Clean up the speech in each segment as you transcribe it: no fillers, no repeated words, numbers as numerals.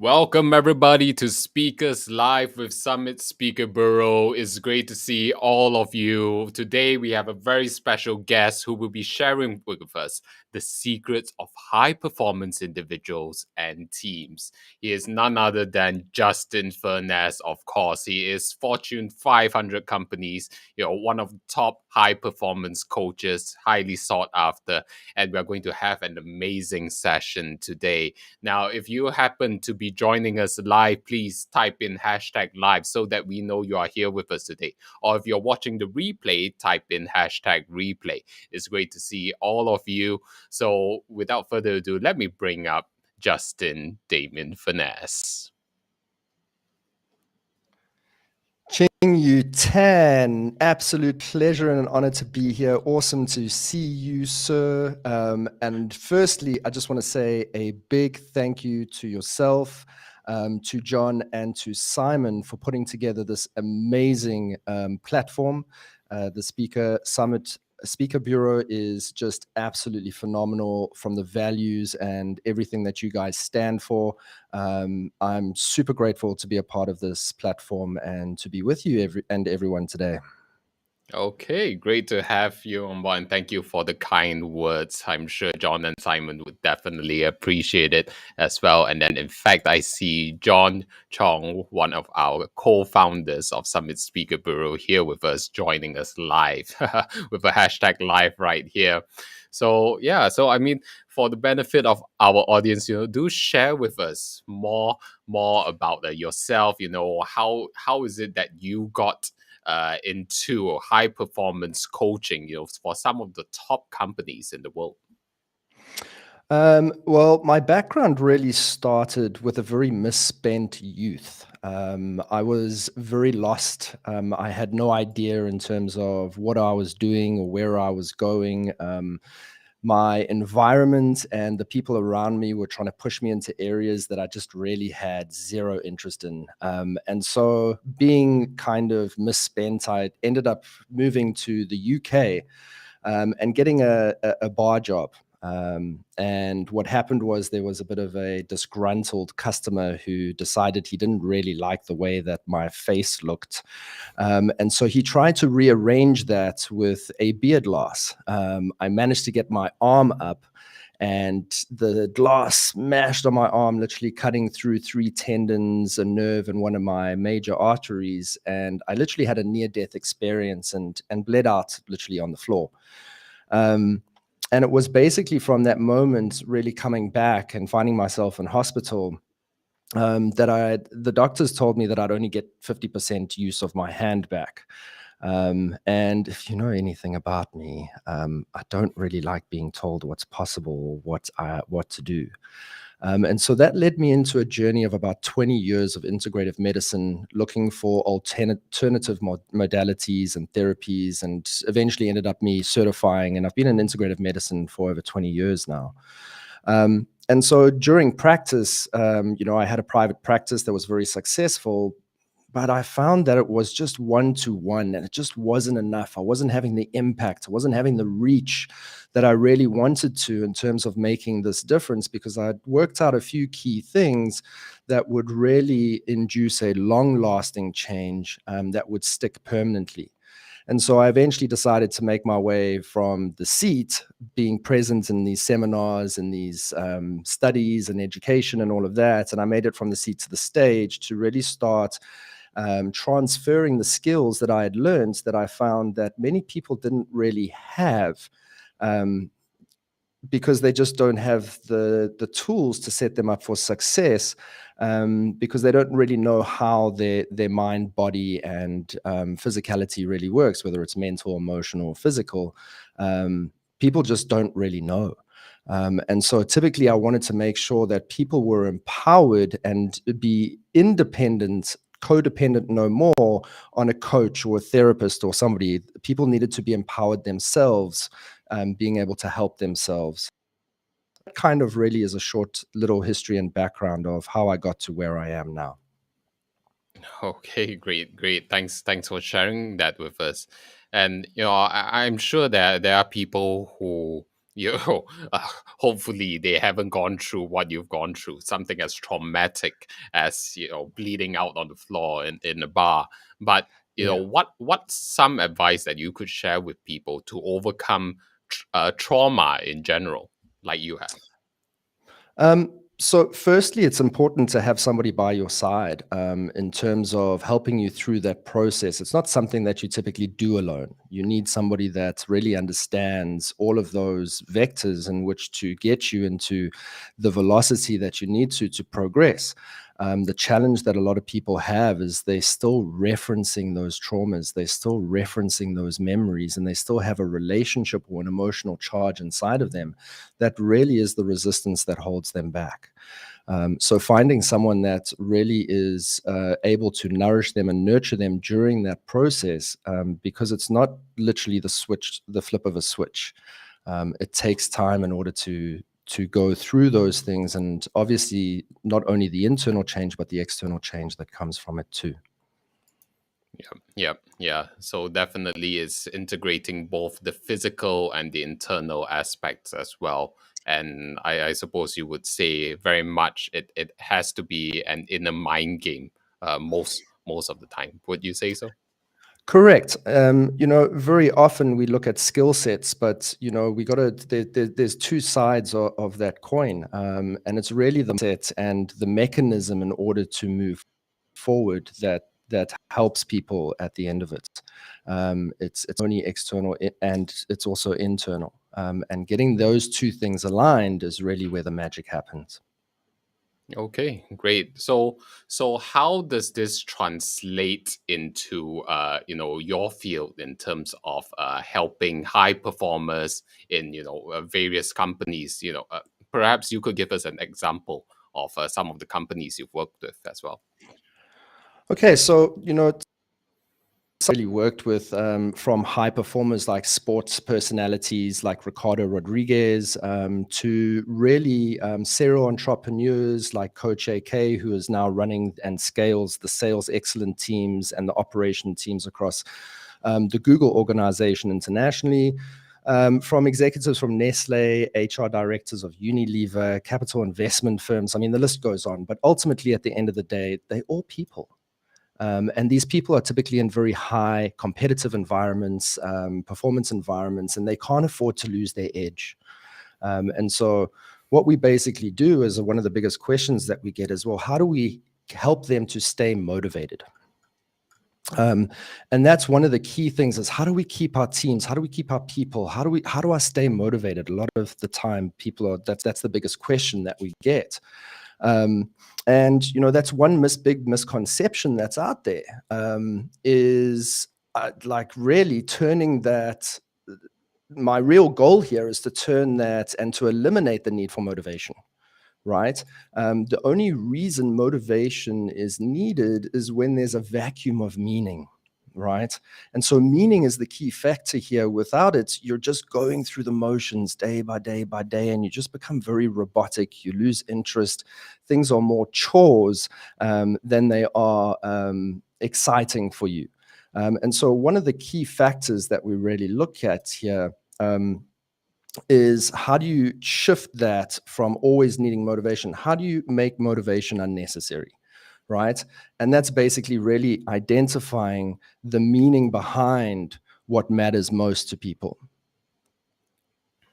Welcome everybody to Speakers Live with Summit Speaker Bureau. It's great to see all of you. Today we have a very special guest who will be sharing with us the secrets of high performance individuals and teams. He is none other than Justin Furness, of course. He is Fortune 500 companies, one of the top high performance coaches, highly sought after, and we are going to have an amazing session today. Now, if you happen to be joining us live, please type in hashtag live so that we know you are here with us today. Or if you're watching the replay, type in hashtag replay. It's great to see all of you. So without further ado, let me bring up Justin Damien Furness. Ching Yu Tan, absolute pleasure and an honor to be here. Awesome to see you, sir. And firstly, I just want to say a big thank you to yourself, to John, and to Simon for putting together this amazing platform. The Speaker Bureau is just absolutely phenomenal from the values and everything that you guys stand for. I'm super grateful to be a part of this platform and to be with you everyone today. Okay, great to have you on board, and thank you for the kind words. I'm sure John and Simon would definitely appreciate it as well. And then, in fact, I see John Chong, one of our co-founders of Summit Speaker Bureau, here with us, joining us live with a hashtag live right here. So yeah, I mean, for the benefit of our audience, do share with us more about yourself. How is it that you got into high performance coaching, for some of the top companies in the world? Well, my background really started with a very misspent youth. I was very lost. I had no idea in terms of what I was doing or where I was going. My environment and the people around me were trying to push me into areas that I just really had zero interest in. And so, being kind of misspent, I ended up moving to the UK and getting a bar job. And what happened was there was a bit of a disgruntled customer who decided he didn't really like the way that my face looked. And so he tried to rearrange that with a beard loss. I managed to get my arm up, and the glass smashed on my arm, literally cutting through 3 tendons, a nerve, and one of my major arteries. And I literally had a near-death experience and bled out literally on the floor. And it was basically from that moment, really coming back and finding myself in hospital, that the doctors told me that I'd only get 50% use of my hand back. And if you know anything about me, I don't really like being told what's possible or what to do. And so that led me into a journey of about 20 years of integrative medicine, looking for alternative modalities and therapies, and eventually ended up me certifying. And I've been in integrative medicine for over 20 years now. And so during practice, I had a private practice that was very successful, but I found that it was just one-to-one, and it just wasn't enough. I wasn't having the impact. I wasn't having the reach that I really wanted to in terms of making this difference, because I'd worked out a few key things that would really induce a long-lasting change that would stick permanently. And so I eventually decided to make my way from the seat, being present in these seminars and these studies and education and all of that. And I made it from the seat to the stage to really start transferring the skills that I had learned, that I found that many people didn't really have, because they just don't have the tools to set them up for success, because they don't really know how their mind, body, and physicality really works, whether it's mental, emotional, or physical. People just don't really know. And so typically I wanted to make sure that people were empowered and be independent, codependent no more on a coach or a therapist or somebody. People needed to be empowered themselves, being able to help themselves. That kind of really is a short little history and background of how I got to where I am now. Okay, great. Thanks for sharing that with us. And I'm sure that there are people who you know, hopefully they haven't gone through what you've gone through, something as traumatic as, bleeding out on the floor in a bar. But, Yeah. what's some advice that you could share with people to overcome trauma in general, like you have? So firstly, it's important to have somebody by your side in terms of helping you through that process. It's not something that you typically do alone. You need somebody that really understands all of those vectors in which to get you into the velocity that you need to progress. The challenge that a lot of people have is they're still referencing those traumas, they're still referencing those memories, and they still have a relationship or an emotional charge inside of them that really is the resistance that holds them back. So finding someone that really is able to nourish them and nurture them during that process, because it's not literally the flip of a switch. It takes time in order to go through those things, and obviously not only the internal change but the external change that comes from it too. Yeah. So definitely it's integrating both the physical and the internal aspects as well. And I suppose you would say very much it has to be an inner mind game, most of the time. Would you say so? Correct. Very often we look at skill sets, but we got to. There's two sides of that coin, and it's really the set and the mechanism in order to move forward that helps people at the end of it. It's only external and it's also internal, and getting those two things aligned is really where the magic happens. Okay, great. So how does this translate into your field in terms of helping high performers in various companies? Perhaps you could give us an example of some of the companies you've worked with as well. Okay, so really worked with from high performers like sports personalities like Ricardo Rodriguez to really serial entrepreneurs like Coach AK, who is now running and scales the sales excellent teams and the operation teams across the Google organization internationally. From executives from Nestle, HR directors of Unilever, capital investment firms. I mean, the list goes on. But ultimately, at the end of the day, they're all people. And these people are typically in very high competitive environments, performance environments, and they can't afford to lose their edge. And so what we basically do is one of the biggest questions that we get is, well, how do we help them to stay motivated? And that's one of the key things is how do we keep our teams? How do we keep our people? How do I stay motivated? A lot of the time that's the biggest question that we get. And that's one big misconception that's out there, is like really turning that. My real goal here is to turn that and to eliminate the need for motivation, right? The only reason motivation is needed is when there's a vacuum of meaning, right? And so meaning is the key factor here. Without it, you're just going through the motions day by day by day, and you just become very robotic. You lose interest. Things are more chores than they are exciting for you. And so one of the key factors that we really look at here is how do you shift that from always needing motivation? How do you make motivation unnecessary? Right. And that's basically really identifying the meaning behind what matters most to people.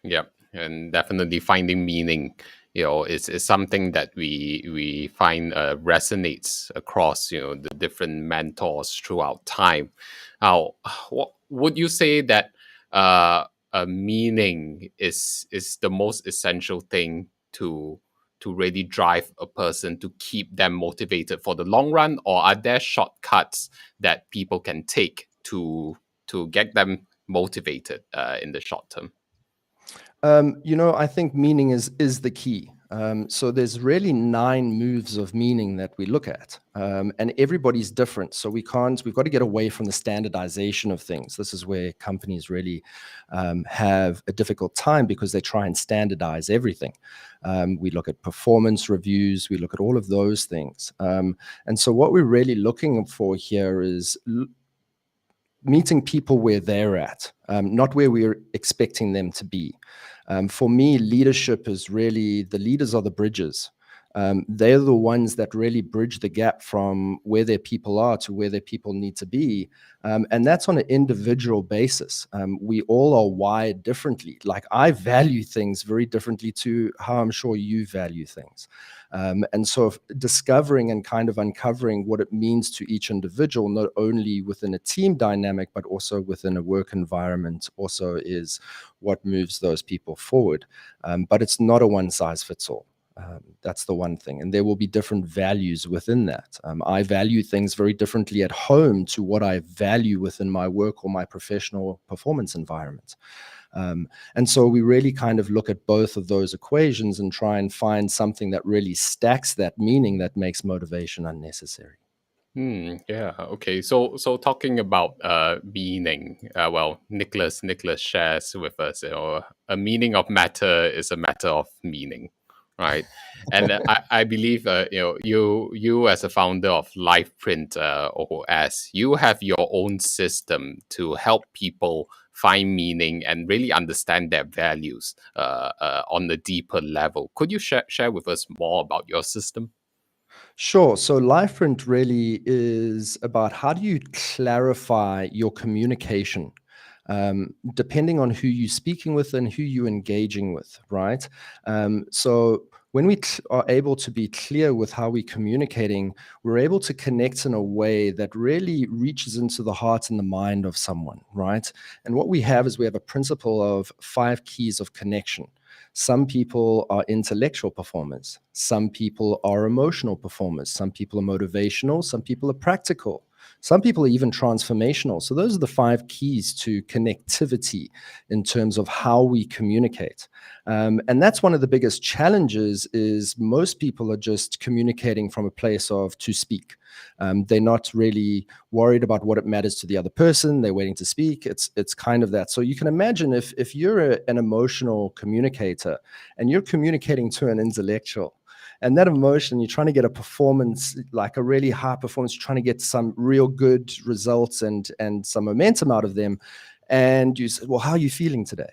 Yeah, and definitely finding meaning, is something that we find resonates across, the different mentors throughout time. Now, what would you say that meaning is the most essential thing to really drive a person to keep them motivated for the long run, or are there shortcuts that people can take to get them motivated in the short term? I think meaning is the key. So there's really 9 moves of meaning that we look at, and everybody's different. So we've got to get away from the standardization of things. This is where companies really have a difficult time because they try and standardize everything. We look at performance reviews, we look at all of those things. And so what we're really looking for here is meeting people where they're at, not where we're expecting them to be. For me, leadership is really, the leaders are the bridges. They're the ones that really bridge the gap from where their people are to where their people need to be. And that's on an individual basis. We all are wired differently. Like, I value things very differently to how I'm sure you value things. And so discovering and kind of uncovering what it means to each individual, not only within a team dynamic, but also within a work environment, also is what moves those people forward. But it's not a one size fits all. That's the one thing. And there will be different values within that. I value things very differently at home to what I value within my work or my professional performance environment. And so we really kind of look at both of those equations and try and find something that really stacks that meaning that makes motivation unnecessary. Yeah. Okay. So talking about meaning, well, Nicholas shares with us, a meaning of matter is a matter of meaning, right? And I believe, you as a founder of LifePrint OS, you have your own system to help people find meaning and really understand their values on a deeper level. Could you share with us more about your system? Sure. So LifePrint really is about how do you clarify your communication, depending on who you're speaking with and who you're engaging with, right? So when we are able to be clear with how we're communicating, we're able to connect in a way that really reaches into the heart and the mind of someone, right? And what we have is we have a principle of 5 keys of connection. Some people are intellectual performers. Some people are emotional performers. Some people are motivational. Some people are practical. Some people are even transformational. So those are the 5 keys to connectivity in terms of how we communicate. And that's one of the biggest challenges is most people are just communicating from a place of to speak. They're not really worried about what it matters to the other person. They're waiting to speak. It's kind of that. So you can imagine if you're an emotional communicator and you're communicating to an intellectual, and that emotion, you're trying to get a performance, like a really high performance, you're trying to get some real good results and some momentum out of them. And you say, well, how are you feeling today?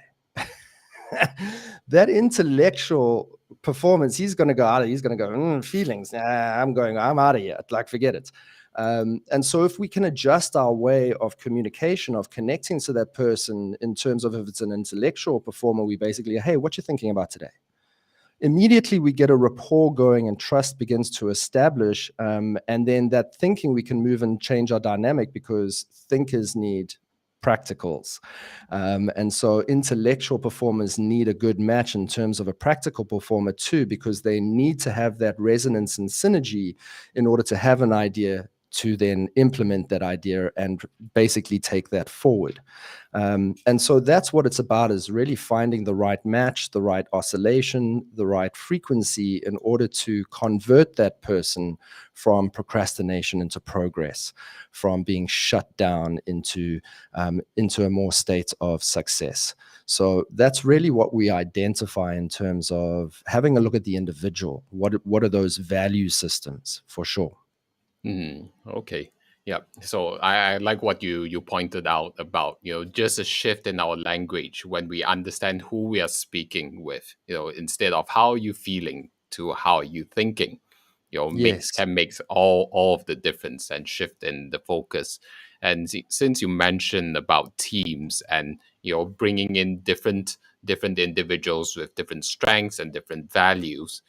That intellectual performance, he's going to go out. He's going to go, feelings. I'm out of here. Like, forget it. And so if we can adjust our way of communication, of connecting to that person in terms of if it's an intellectual performer, we basically, hey, what you thinking about today? Immediately we get a rapport going and trust begins to establish. And then that thinking, we can move and change our dynamic because thinkers need practicals. And so intellectual performers need a good match in terms of a practical performer too, because they need to have that resonance and synergy in order to have an idea to then implement that idea and basically take that forward. And so that's what it's about, is really finding the right match, the right oscillation, the right frequency in order to convert that person from procrastination into progress, from being shut down into a more state of success. So that's really what we identify in terms of having a look at the individual. What are those value systems for sure? Okay. Yeah. So I like what you pointed out about, just a shift in our language when we understand who we are speaking with, instead of how you feeling to how you thinking, Yes. can make all of the difference and shift in the focus. And since you mentioned about teams and, bringing in different individuals with different strengths and different values,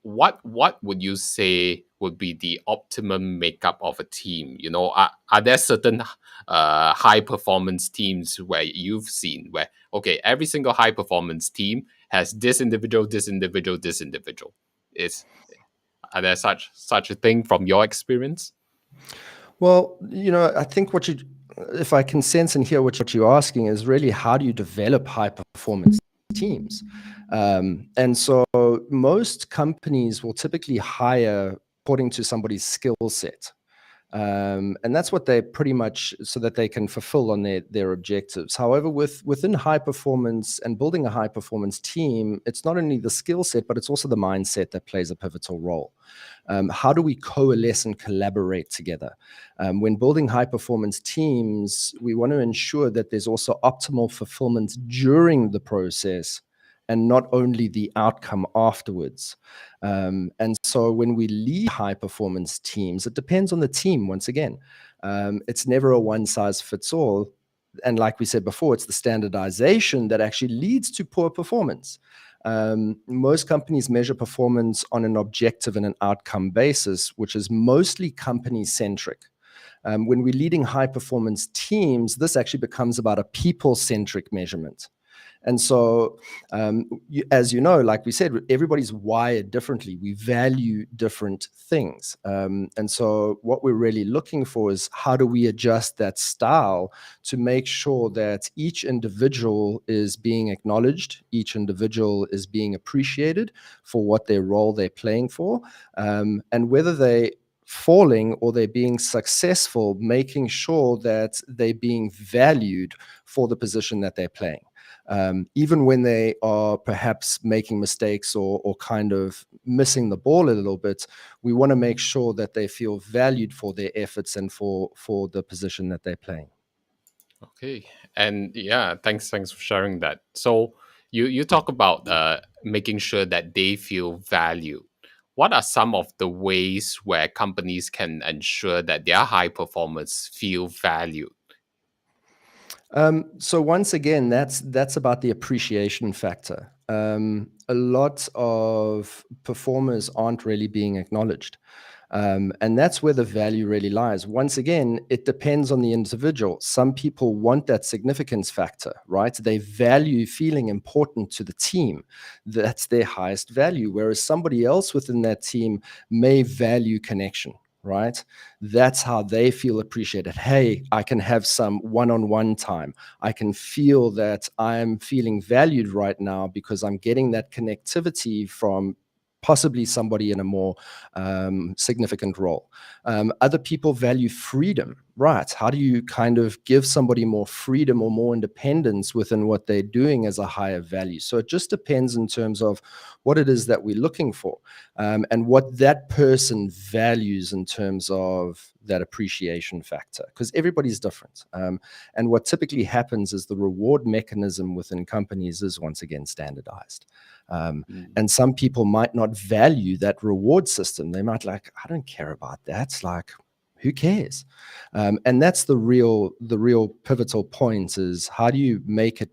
what would you say would be the optimum makeup of a team? Are there certain high performance teams where you've seen where, okay, every single high performance team has this individual, this individual, this individual? Are there such a thing from your experience? Well, I think if I can sense and hear what you're asking is really how do you develop high performance teams? And so most companies will typically hire according to somebody's skill set. And that's what they pretty much, so that they can fulfill on their objectives. However, within high performance and building a high performance team, it's not only the skill set, but it's also the mindset that plays a pivotal role. How do we coalesce and collaborate together? When building high performance teams, we want to ensure that there's also optimal fulfillment during the process and not only the outcome afterwards. And so when we lead high performance teams, it depends on the team once again. It's never a one size fits all. And like we said before, it's the standardization that actually leads to poor performance. Most companies measure performance on an objective and an outcome basis, which is mostly company centric. When we're leading high performance teams, this actually becomes about a people centric measurement. And so, as you know, like we said, everybody's wired differently. We value different things. And so what we're really looking for is how do we adjust that style to make sure that each individual is being acknowledged, each individual is being appreciated for what their role they're playing for, and whether they falling or they're being successful, making sure that they're being valued for the position that they're playing. Even when they are perhaps making mistakes or kind of missing the ball a little bit, we want to make sure that they feel valued for their efforts and for the position that they're playing. Okay, and yeah, thanks for sharing that. So you talk about making sure that they feel valued. What are some of the ways where companies can ensure that their high performers feel valued? So once again, that's about the appreciation factor. A lot of performers aren't really being acknowledged. And that's where the value really lies. Once again, it depends on the individual. Some people want that significance factor, right? They value feeling important to the team. That's their highest value. Whereas somebody else within that team may value connection, right? That's how they feel appreciated. Hey, I can have some one-on-one time. I can feel that I'm feeling valued right now because I'm getting that connectivity from possibly somebody in a more significant role. Other people value freedom, right? How do you kind of give somebody more freedom or more independence within what they're doing as a higher value? So it just depends in terms of what it is that we're looking for, and what that person values in terms of that appreciation factor, because everybody's different. And what typically happens is the reward mechanism within companies is once again standardized. And some people might not value that reward system. They might like, I don't care about that. It's like, who cares? And that's the real pivotal point is how do you make it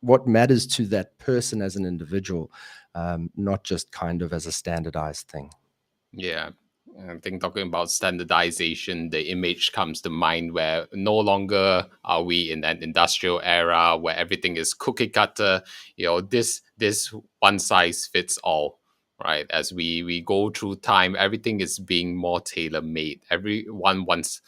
what matters to that person as an individual, not just kind of as a standardized thing. Yeah. I think talking about standardization, the image comes to mind where no longer are we in an industrial era where everything is cookie cutter. This one size fits all, right? As we go through time, everything is being more tailor made. Everyone wants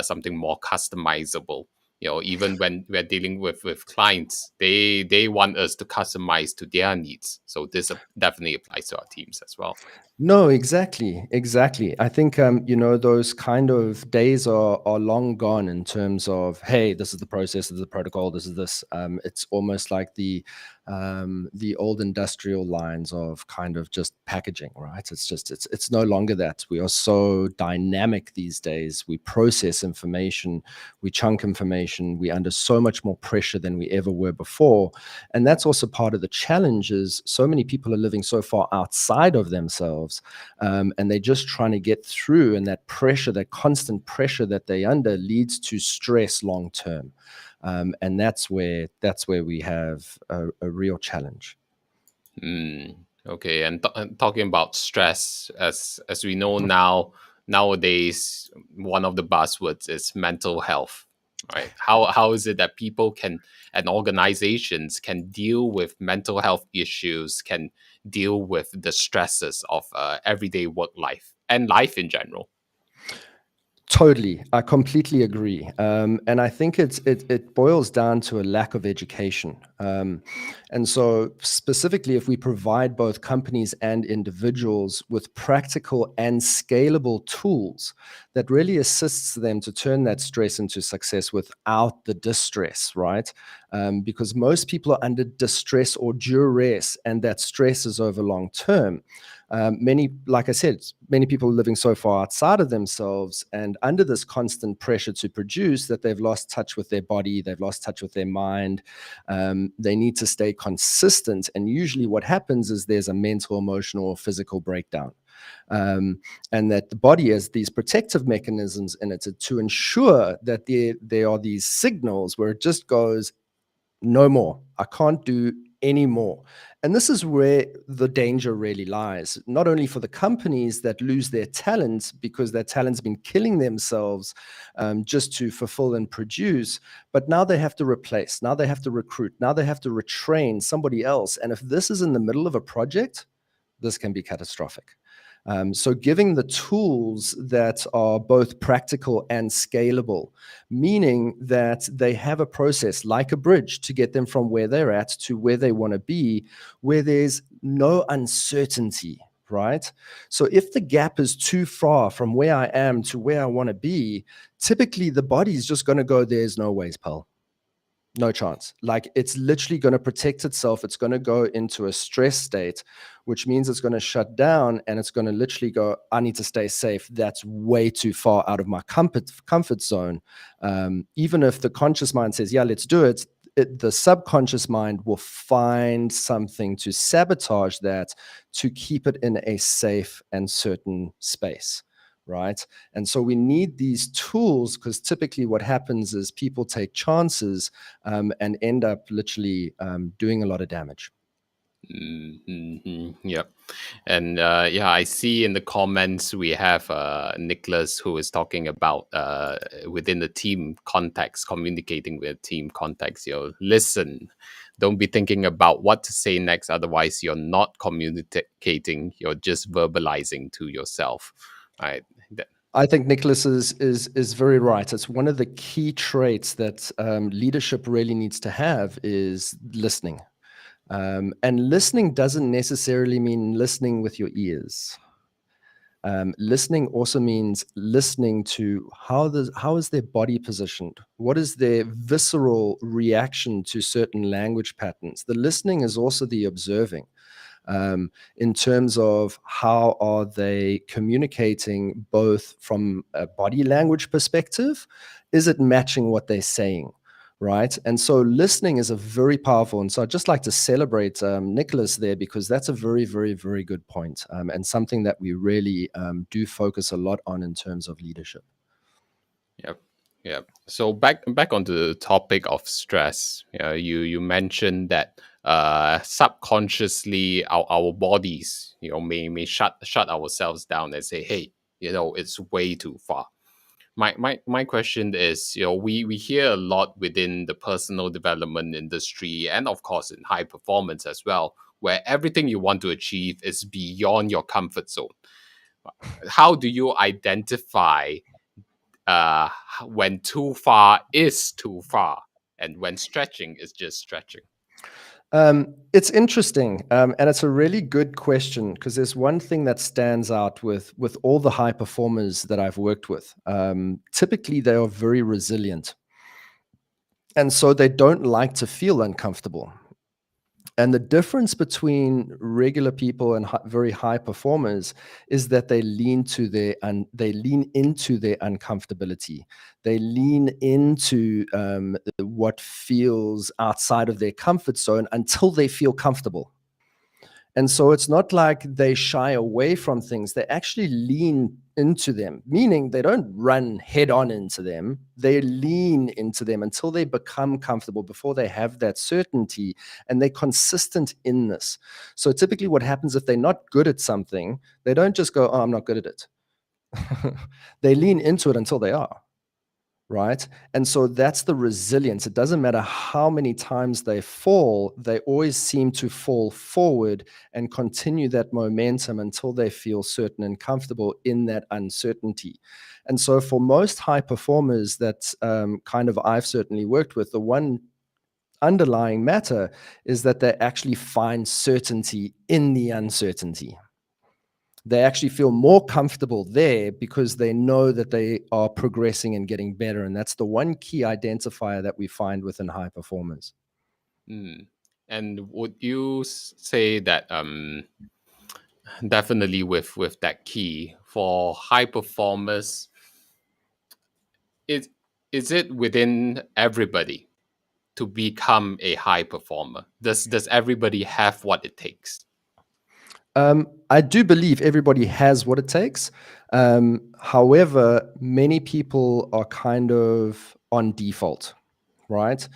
something more customizable. Even when we're dealing with clients, they want us to customize to their needs. So this definitely applies to our teams as well. No, exactly, exactly. I think those kind of days are long gone in terms of, hey, this is the process, this is the protocol, this is this. It's almost like the old industrial lines of kind of just packaging, right? It's no longer that. We are so dynamic these days. We process information, we chunk information, we under so much more pressure than we ever were before. And that's also part of the challenge is so many people are living so far outside of themselves, and they're just trying to get through. And that pressure, that constant pressure that they're under leads to stress long term. And that's where we have a real challenge. Okay, and talking about stress, as we know nowadays, one of the buzzwords is mental health, right? How is it that people can and organizations can deal with mental health issues, can deal with the stresses of everyday work life and life in general? Totally. I completely agree. And I think it boils down to a lack of education. And so specifically, if we provide both companies and individuals with practical and scalable tools that really assists them to turn that stress into success without the distress, right? Because most people are under distress or duress, and that stress is over long term. Like I said, many people are living so far outside of themselves and under this constant pressure to produce that they've lost touch with their body, they've lost touch with their mind. They need to stay consistent. And usually what happens is there's a mental, emotional, or physical breakdown. And that the body has these protective mechanisms in it to ensure that there are these signals where it just goes, no more. I can't do any more. And this is where the danger really lies, not only for the companies that lose their talent because their talent's been killing themselves just to fulfill and produce, but now they have to replace, now they have to recruit, now they have to retrain somebody else. And if this is in the middle of a project, this can be catastrophic. So giving the tools that are both practical and scalable, meaning that they have a process like a bridge to get them from where they're at to where they want to be, where there's no uncertainty, right? So if the gap is too far from where I am to where I want to be, typically the body's just going to go, there's no ways, pal. No chance. Like it's literally going to protect itself. It's going to go into a stress state, which means it's going to shut down and it's going to literally go, I need to stay safe. That's way too far out of my comfort zone. Even if the conscious mind says, yeah, let's do it, the subconscious mind will find something to sabotage that to keep it in a safe and certain space. Right. And so we need these tools because typically what happens is people take chances and end up literally doing a lot of damage. Mm-hmm. Yep. And yeah, I see in the comments we have Nicholas who is talking about within the team context, communicating with team context. Listen, don't be thinking about what to say next. Otherwise, you're not communicating. You're just verbalizing to yourself, right? I think Nicholas is very right. It's one of the key traits that leadership really needs to have is listening. And listening doesn't necessarily mean listening with your ears. Listening also means listening to how is their body positioned? What is their visceral reaction to certain language patterns? The listening is also the observing. In terms of how are they communicating both from a body language perspective, is it matching what they're saying, right? And so listening is a very powerful, and so I'd just like to celebrate Nicholas there because that's a very, very, very good point, and something that we really do focus a lot on in terms of leadership. Yep. Yep. So back onto the topic of stress. You mentioned that subconsciously our bodies may shut ourselves down and say, hey, it's way too far. My question is, we hear a lot within the personal development industry and of course in high performance as well, where everything you want to achieve is beyond your comfort zone. How do you identify uh, when too far is too far and when stretching is just stretching? It's interesting, and it's a really good question because there's one thing that stands out with all the high performers that I've worked with. Typically, they are very resilient, and so they don't like to feel uncomfortable. And the difference between regular people and very high performers is that they lean into their uncomfortability. They lean into what feels outside of their comfort zone until they feel comfortable. And so it's not like they shy away from things. They actually lean into them, meaning they don't run head on into them. They lean into them until they become comfortable before they have that certainty, and they're consistent in this. So typically what happens if they're not good at something, they don't just go, oh, I'm not good at it. They lean into it until they are. Right. And so that's the resilience. It doesn't matter how many times they fall, they always seem to fall forward and continue that momentum until they feel certain and comfortable in that uncertainty. And so for most high performers that kind of I've certainly worked with, the one underlying matter is that they actually find certainty in the uncertainty. They actually feel more comfortable there because they know that they are progressing and getting better. And that's the one key identifier that we find within high performers. And would you say that definitely with that key for high performers, is it within everybody to become a high performer? Does everybody have what it takes? I do believe everybody has what it takes. However, many people are kind of on default, right?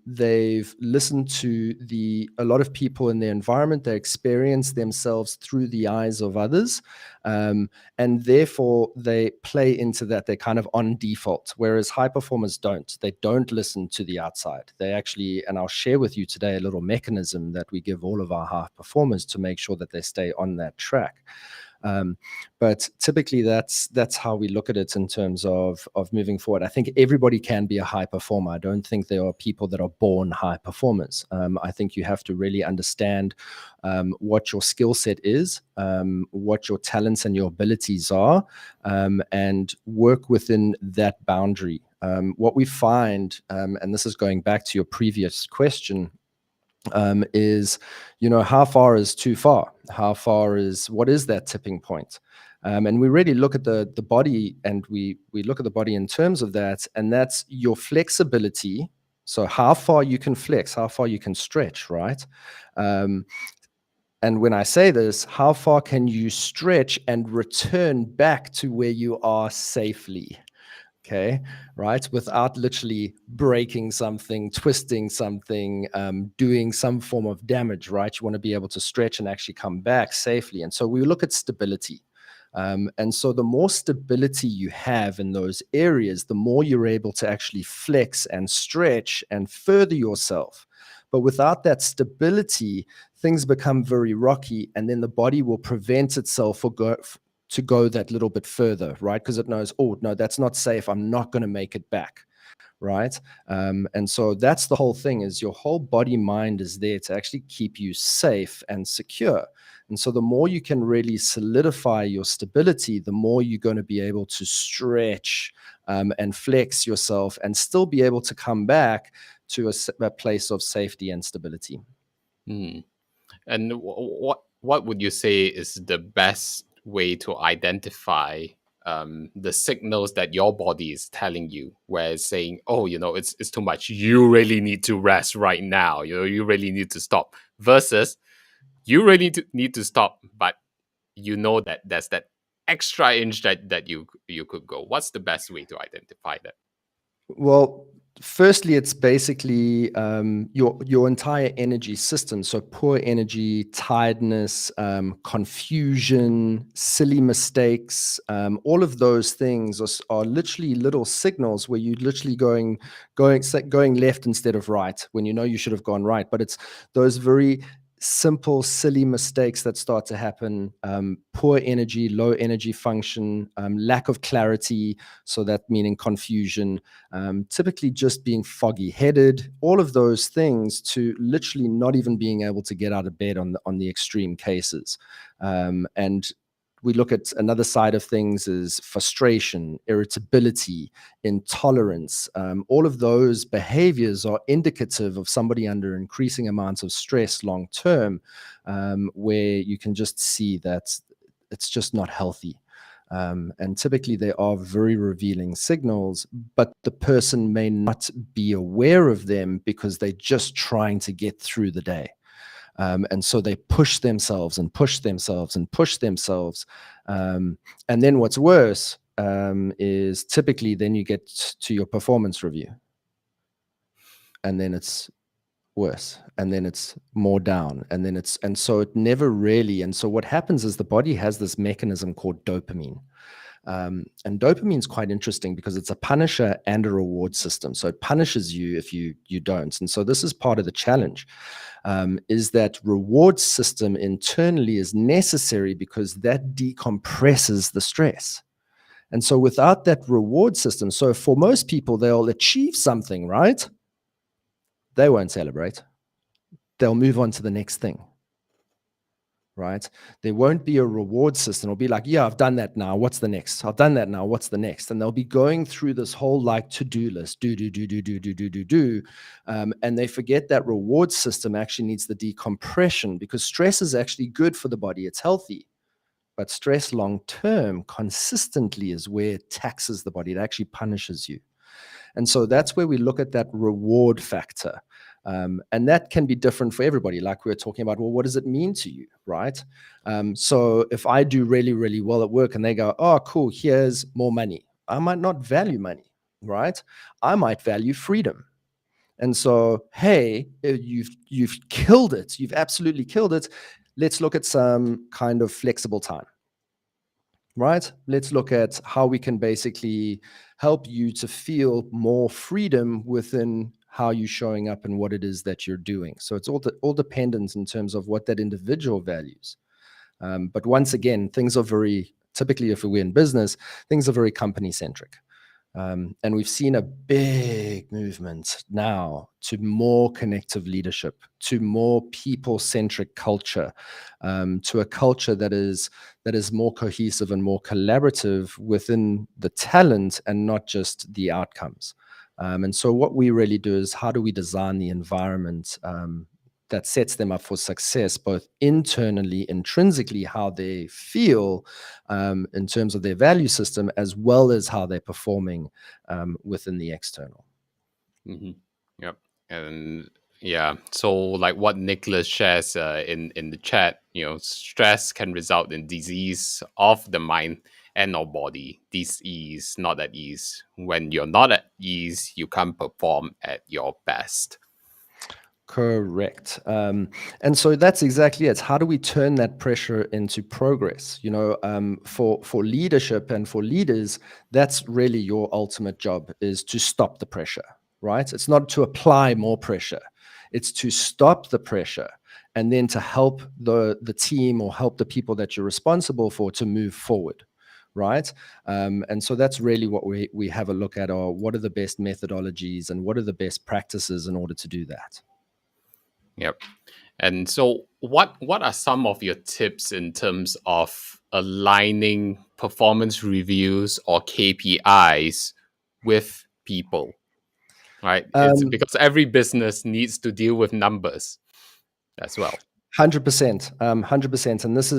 They've listened to a lot of people in their environment. They experience themselves through the eyes of others, and therefore they play into that. They're kind of on default, whereas high performers don't. They don't listen to the outside. They actually, and I'll share with you today a little mechanism that we give all of our high performers to make sure that they stay on that track. But typically that's how we look at it in terms of moving forward. I think everybody can be a high performer. I don't think there are people that are born high performers. I think you have to really understand what your skill set is, what your talents and your abilities are, and work within that boundary. What we find, and this is going back to your previous question, is, how far is too far? What is that tipping point? And we really look at the body, and we look at the body in terms of that, and that's your flexibility. So how far you can flex, how far you can stretch, right? And when I say this, how far can you stretch and return back to where you are safely? Okay, right? Without literally breaking something, twisting something, doing some form of damage, right? You want to be able to stretch and actually come back safely. And so we look at stability. And so the more stability you have in those areas, the more you're able to actually flex and stretch and further yourself. But without that stability, things become very rocky, and then the body will prevent itself to go that little bit further, right? Because it knows, oh, no, that's not safe. I'm not going to make it back, right? And so that's the whole thing, is your whole body mind is there to actually keep you safe and secure. And so the more you can really solidify your stability, the more you're going to be able to stretch and flex yourself and still be able to come back to a place of safety and stability. And what would you say is the best way to identify the signals that your body is telling you, where it's saying, oh, it's too much, you really need to rest right now, you really need to stop, versus you really need to stop, but that there's that extra inch that you could go? What's the best way to identify that? Well, firstly, it's basically your entire energy system. So poor energy, tiredness, confusion, silly mistakes, all of those things are literally little signals where you're literally going left instead of right when you know you should have gone right. But it's those very simple, silly mistakes that start to happen. Poor energy, low energy function, lack of clarity, so that meaning confusion, typically just being foggy headed, all of those things, to literally not even being able to get out of bed on the extreme cases. And we look at another side of things is frustration, irritability, intolerance. All of those behaviors are indicative of somebody under increasing amounts of stress long term, where you can just see that it's just not healthy. And typically they are very revealing signals, but the person may not be aware of them because they're just trying to get through the day. And so they push themselves and push themselves and push themselves. And then what's worse is typically then you get to your performance review, and then it's worse, and then it's more down, and so it never really. And so what happens is the body has this mechanism called dopamine. And dopamine is quite interesting because it's a punisher and a reward system. So it punishes you if you don't. And so this is part of the challenge, is that reward system internally is necessary because that decompresses the stress. And so without that reward system, so for most people, they'll achieve something, right? They won't celebrate. They'll move on to the next thing, right? There won't be a reward system. It'll be like, yeah, I've done that now. What's the next? I've done that now. What's the next? And they'll be going through this whole like to-do list, do. And they forget that reward system actually needs the decompression, because stress is actually good for the body. It's healthy. But stress long-term consistently is where it taxes the body. It actually punishes you. And so that's where we look at that reward factor. And that can be different for everybody. Like we were talking about, well, what does it mean to you, right? So if I do really, really well at work and they go, oh, cool, here's more money, I might not value money, right? I might value freedom. And so, hey, you've killed it. You've absolutely killed it. Let's look at some kind of flexible time, right? Let's look at how we can basically help you to feel more freedom within how you're showing up and what it is that you're doing. So it's all dependent in terms of what that individual values. But once again, things are very, typically if we're in business, things are very company centric. And we've seen a big movement now to more connective leadership, to more people-centric culture, to a culture that is more cohesive and more collaborative within the talent and not just the outcomes. And so what we really do is, how do we design the environment that sets them up for success, both internally, intrinsically, how they feel in terms of their value system, as well as how they're performing within the external. Mm-hmm. Yep. And yeah, so like what Nicholas shares in the chat, stress can result in disease of the mind and or body. Disease, not at ease. When you're not at ease, you can't perform at your best. Correct. And so that's exactly it. How do we turn that pressure into progress? For leadership and for leaders, that's really your ultimate job, is to stop the pressure, right? It's not to apply more pressure. It's to stop the pressure and then to help the team or help the people that you're responsible for to move forward. Right. And so that's really what we have a look at, are what are the best methodologies and what are the best practices in order to do that. Yep. And so what are some of your tips in terms of aligning performance reviews or KPIs with people? Right? It's because every business needs to deal with numbers as well. 100%, 100%, and this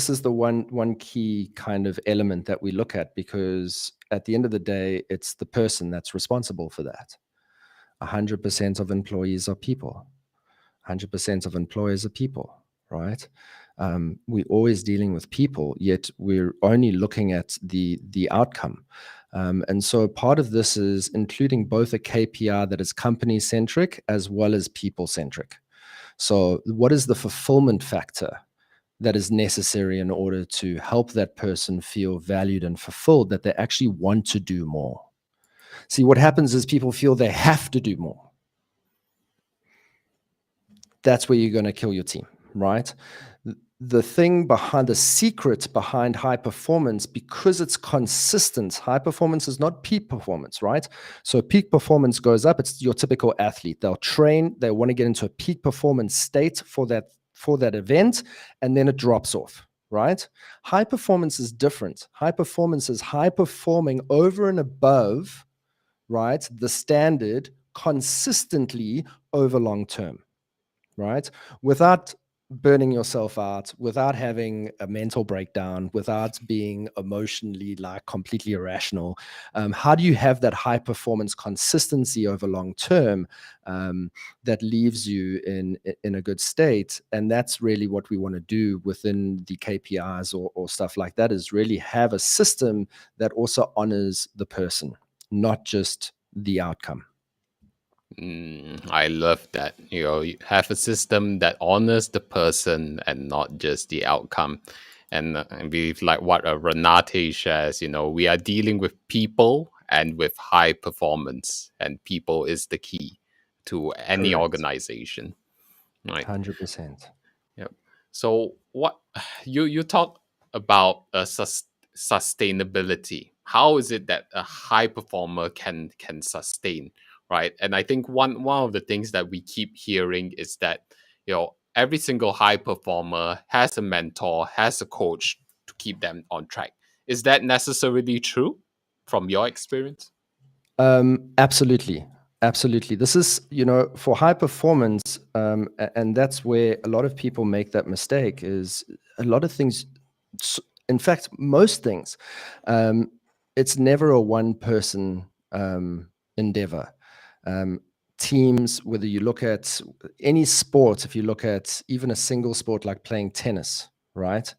is the one key kind of element that we look at, because at the end of the day, it's the person that's responsible for that. 100% of employees are people. 100% of employers are people, right? We're always dealing with people, yet we're only looking at the outcome. And so part of this is including both a KPI that is company centric as well as people centric. So what is the fulfillment factor that is necessary in order to help that person feel valued and fulfilled, that they actually want to do more? See, what happens is people feel they have to do more. That's where you're going to kill your team, right? The secret behind high performance, because it's consistent. High performance is not peak performance, right? So peak performance goes up. It's your typical athlete. They'll train. They want to get into a peak performance state for that event, and then it drops off, right? High performance is different. High performance is high performing over and above, right, the standard consistently over long term. Right? Without burning yourself out, without having a mental breakdown, without being emotionally like completely irrational. How do you have that high performance consistency over long term that leaves you in a good state? And that's really what we want to do within the KPIs or stuff like that, is really have a system that also honors the person, not just the outcome. I love that. You have a system that honors the person and not just the outcome. And I believe, like what Renate shares, we are dealing with people and with high performance, and people is the key to any Correct. organization. Right. 100%. Yep. So what you talk about sustainability. How is it that a high performer can sustain, right? And I think one of the things that we keep hearing is that, every single high performer has a mentor, has a coach to keep them on track. Is that necessarily true from your experience? Absolutely. Absolutely. This is, for high performance, and that's where a lot of people make that mistake is a lot of things. In fact, most things, um, it's never a one person endeavor. Um, Teams, whether you look at any sport, if you look at even a single sport like playing tennis, right?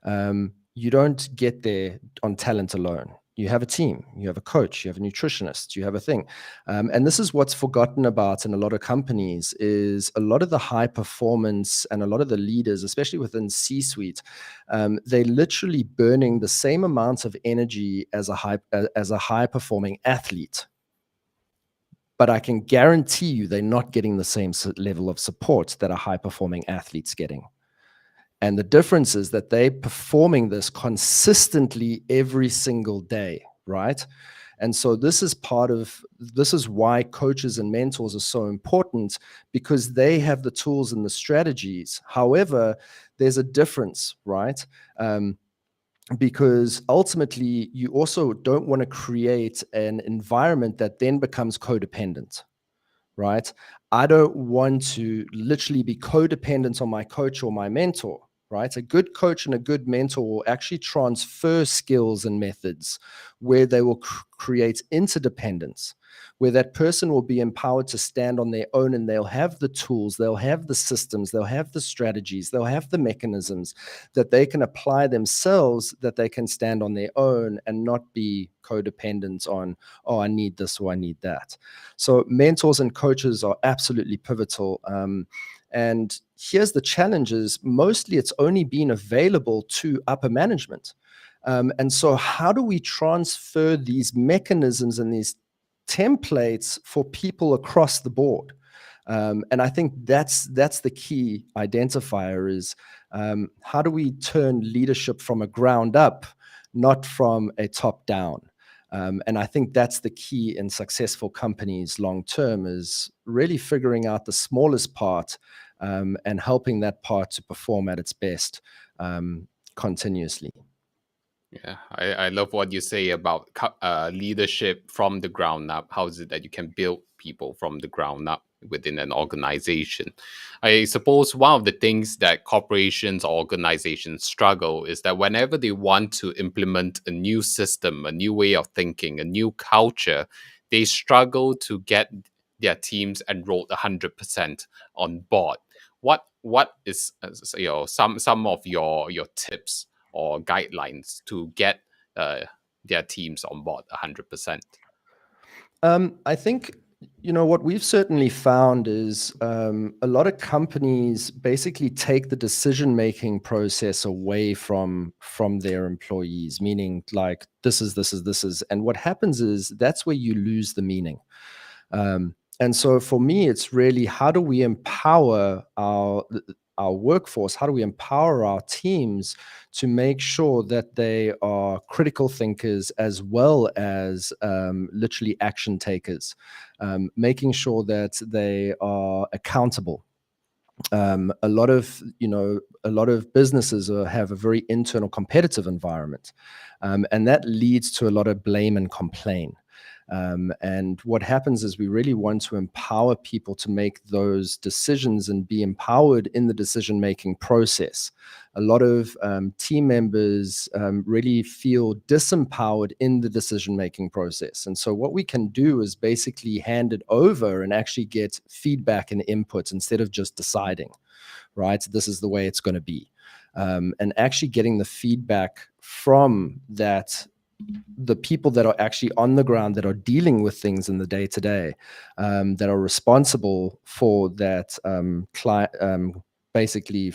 You don't get there on talent alone. You have a team, you have a coach, you have a nutritionist, you have a thing. And this is what's forgotten about in a lot of companies is a lot of the high performance and a lot of the leaders, especially within C-suite, they're literally burning the same amount of energy as a high performing athlete. But I can guarantee you they're not getting the same level of support that a high performing athlete's getting. And the difference is that they're performing this consistently every single day, right? And so this is why coaches and mentors are so important, because they have the tools and the strategies. However, there's a difference, right? Because ultimately, you also don't want to create an environment that then becomes codependent, right? I don't want to literally be codependent on my coach or my mentor, right? A good coach and a good mentor will actually transfer skills and methods where they will create interdependence, where that person will be empowered to stand on their own and they'll have the tools, they'll have the systems, they'll have the strategies, they'll have the mechanisms that they can apply themselves, that they can stand on their own and not be codependent on, oh, I need this or I need that. So mentors and coaches are absolutely pivotal. And here's the challenges. Mostly it's only been available to upper management. And so how do we transfer these mechanisms and these templates for people across the board? And I think that's the key identifier is how do we turn leadership from a ground up, not from a top down? And I think that's the key in successful companies long term is really figuring out the smallest part and helping that part to perform at its best continuously. Yeah, I love what you say about leadership from the ground up. How is it that you can build people from the ground up within an organization? I suppose one of the things that corporations or organizations struggle is that whenever they want to implement a new system, a new way of thinking, a new culture, they struggle to get their teams enrolled 100% on board. What is some of your tips or guidelines to get uh, their teams on board 100%? I think what we've certainly found is a lot of companies basically take the decision making process away from their employees, meaning like this is, and what happens is that's where you lose the meaning. And so for me, it's really how do we empower our workforce? How do we empower our teams to make sure that they are critical thinkers as well as literally action takers, making sure that they are accountable. A lot of businesses have a very internal competitive environment, and that leads to a lot of blame and complain. And what happens is we really want to empower people to make those decisions and be empowered in the decision-making process. A lot of team members really feel disempowered in the decision-making process. And so what we can do is basically hand it over and actually get feedback and input instead of just deciding, right? This is the way it's going to be. And actually getting the feedback from the people that are actually on the ground that are dealing with things in the day to day, that are responsible for that client, basically.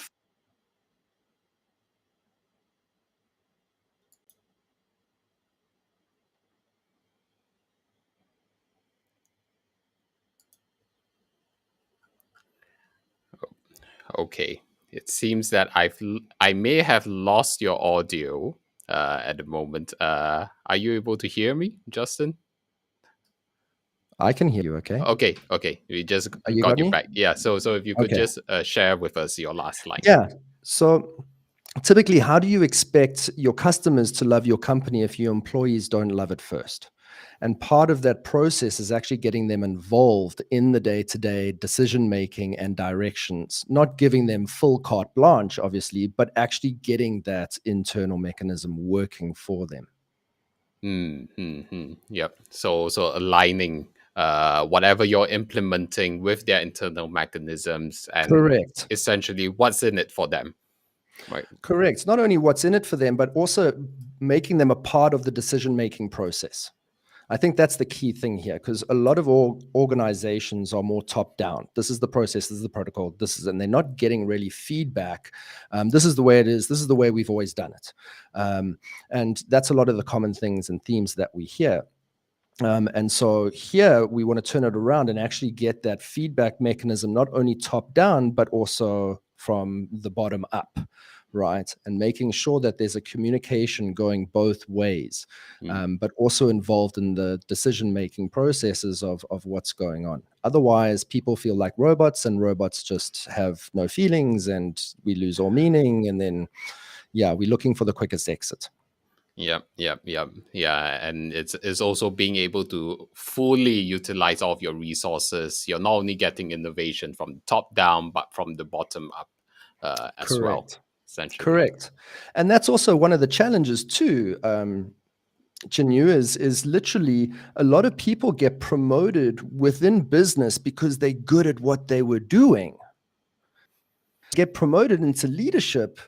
Okay, it seems that I may have lost your audio. at the moment. Are you able to hear me, Justin? I can hear you. Okay. Okay. We just You got got you me? back. Yeah. So if you could Okay. just share with us your last line. Yeah. So typically, how do you expect your customers to love your company if your employees don't love it first? And part of that process is actually getting them involved in the day-to-day decision making and directions, not giving them full carte blanche, obviously, but actually getting that internal mechanism working for them. Yep. So aligning whatever you're implementing with their internal mechanisms and Correct. essentially what's in it for them. Right. Correct. Not only what's in it for them, but also making them a part of the decision making process. I think that's the key thing here, because a lot of organizations are more top down. This is the process, this is the protocol, and they're not getting really feedback. This is the way it is. This is the way we've always done it. And that's a lot of the common things and themes that we hear. And so here we want to turn it around and actually get that feedback mechanism, not only top down, but also from the bottom up, right? And making sure that there's a communication going both ways, but also involved in the decision-making processes of what's going on. Otherwise, people feel like robots, and robots just have no feelings, and we lose all meaning. And then, yeah, we're looking for the quickest exit. Yeah. And it's also being able to fully utilize all of your resources. You're not only getting innovation from the top down, but from the bottom up as well, Correct. essentially. Correct. And that's also one of the challenges too, Ching Yu, is literally a lot of people get promoted within business because they're good at what they were doing. Get promoted into leadership,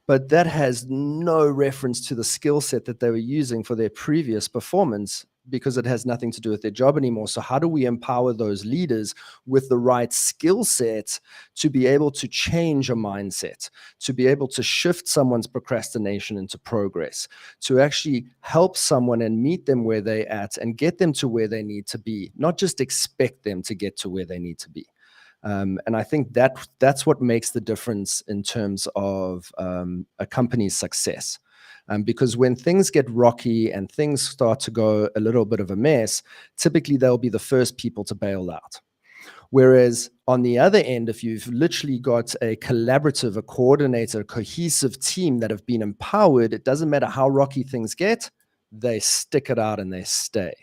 but that has no reference to the skill set that they were using for their previous performance, because it has nothing to do with their job anymore. So how do we empower those leaders with the right skill set to be able to change a mindset, to be able to shift someone's procrastination into progress, to actually help someone and meet them where they're at and get them to where they need to be, not just expect them to get to where they need to be. And I think that's what makes the difference in terms of a company's success. Because when things get rocky and things start to go a little bit of a mess, typically they'll be the first people to bail out. Whereas on the other end, if you've literally got a collaborative, a coordinator, a cohesive team that have been empowered, it doesn't matter how rocky things get, they stick it out and they stay.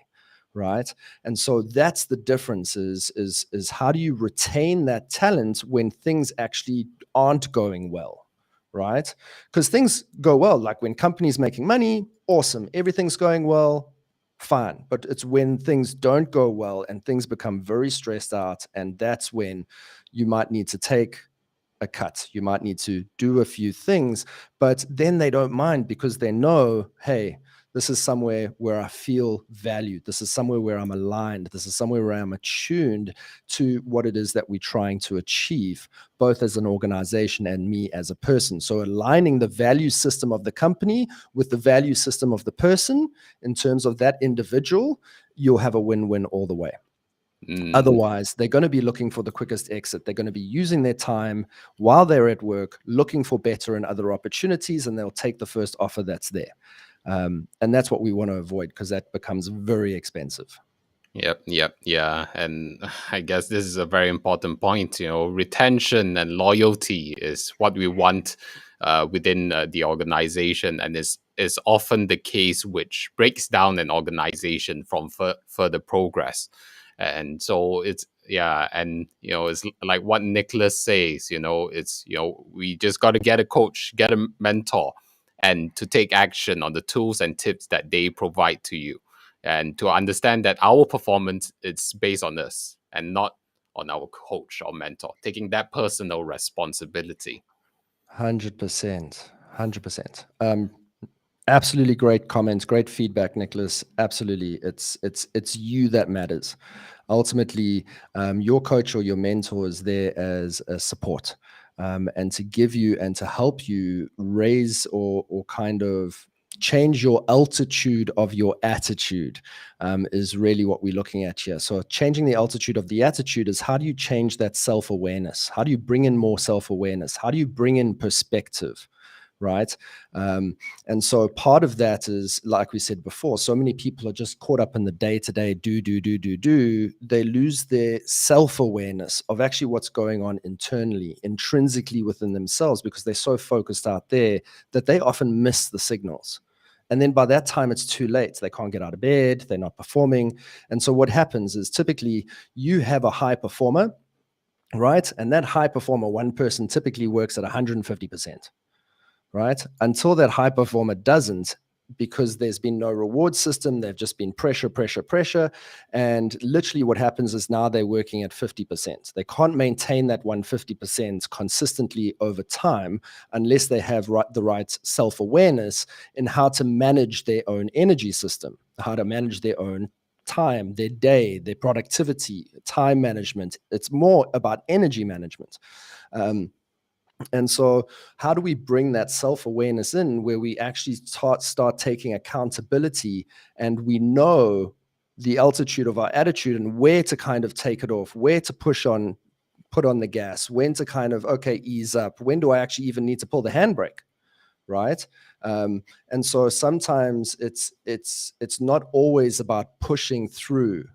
Right. And so that's the difference is how do you retain that talent when things actually aren't going well? Right. Because things go well, like when companies making money, awesome, everything's going well, fine. But it's when things don't go well and things become very stressed out, and that's when you might need to take a cut. You might need to do a few things, but then they don't mind because they know, hey, this is somewhere where I feel valued. This is somewhere where I'm aligned. This is somewhere where I'm attuned to what it is that we're trying to achieve, both as an organization and me as a person. So aligning the value system of the company with the value system of the person in terms of that individual, you'll have a win-win all the way. Otherwise, they're going to be looking for the quickest exit. They're going to be using their time while they're at work, looking for better and other opportunities, and they'll take the first offer that's there. And that's what we want to avoid, because that becomes very expensive. Yep. Yeah. And I guess this is a very important point. Retention and loyalty is what we want within the organization, and is often the case which breaks down an organization from further progress. And so it's yeah, and it's like what Nicholas says. It's we just got to get a coach, get a mentor, and to take action on the tools and tips that they provide to you, and to understand that our performance is based on us and not on our coach or mentor, taking that personal responsibility. 100%. 100%. Absolutely great comments, great feedback, Nicholas. Absolutely. It's you that matters. Ultimately, your coach or your mentor is there as a support, and to give you and to help you raise or kind of change your altitude of your attitude, is really what we're looking at here. So changing the altitude of the attitude is, how do you change that self-awareness? How do you bring in more self-awareness? How do you bring in perspective? right? And so part of that is, like we said before, so many people are just caught up in the day-to-day do. They lose their self-awareness of actually what's going on internally, intrinsically within themselves, because they're so focused out there that they often miss the signals. And then by that time, it's too late. They can't get out of bed, they're not performing. And so what happens is typically you have a high performer, right? And that high performer, one person typically works at 150%. Right? Until that high performer doesn't, because there's been no reward system, they've just been pressure. And literally what happens is now they're working at 50%. They can't maintain that 150% consistently over time unless they have the right self-awareness in how to manage their own energy system, how to manage their own time, their day, their productivity, time management. It's more about energy management. And so how do we bring that self-awareness in where we actually start taking accountability, and we know the altitude of our attitude and where to kind of take it off, where to put on the gas, when to kind of, okay, ease up, when do I actually even need to pull the handbrake, right? And so sometimes it's not always about pushing through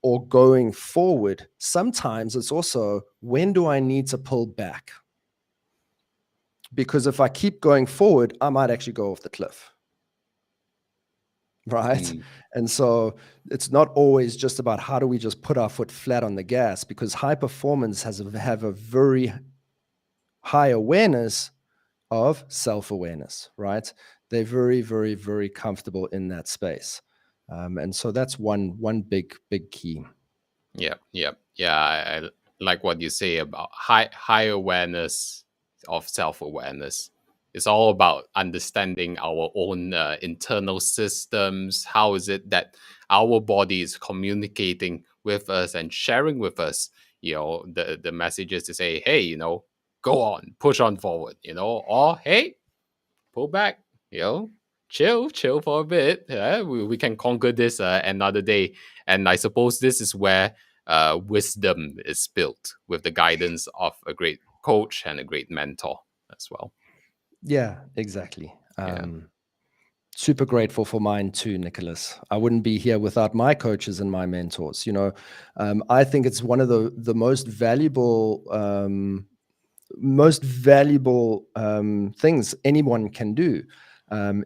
or going forward. Sometimes it's also, when do I need to pull back? Because if I keep going forward, I might actually go off the cliff, right? And so it's not always just about how do we just put our foot flat on the gas, because high performance have a very high awareness of self-awareness, right? They're very, very, very comfortable in that space. And so that's one big key. Yeah. I like what you say about high awareness of self-awareness. It's all about understanding our own internal systems. How is it that our body is communicating with us and sharing with us, the messages to say, hey, go on, push on forward, or hey, pull back, chill for a bit. Yeah, we can conquer this another day. And I suppose this is where wisdom is built with the guidance of a great coach and a great mentor as well. Yeah, exactly. Yeah. Super grateful for mine too, Nicholas. I wouldn't be here without my coaches and my mentors. I think it's one of the most valuable things anyone can do,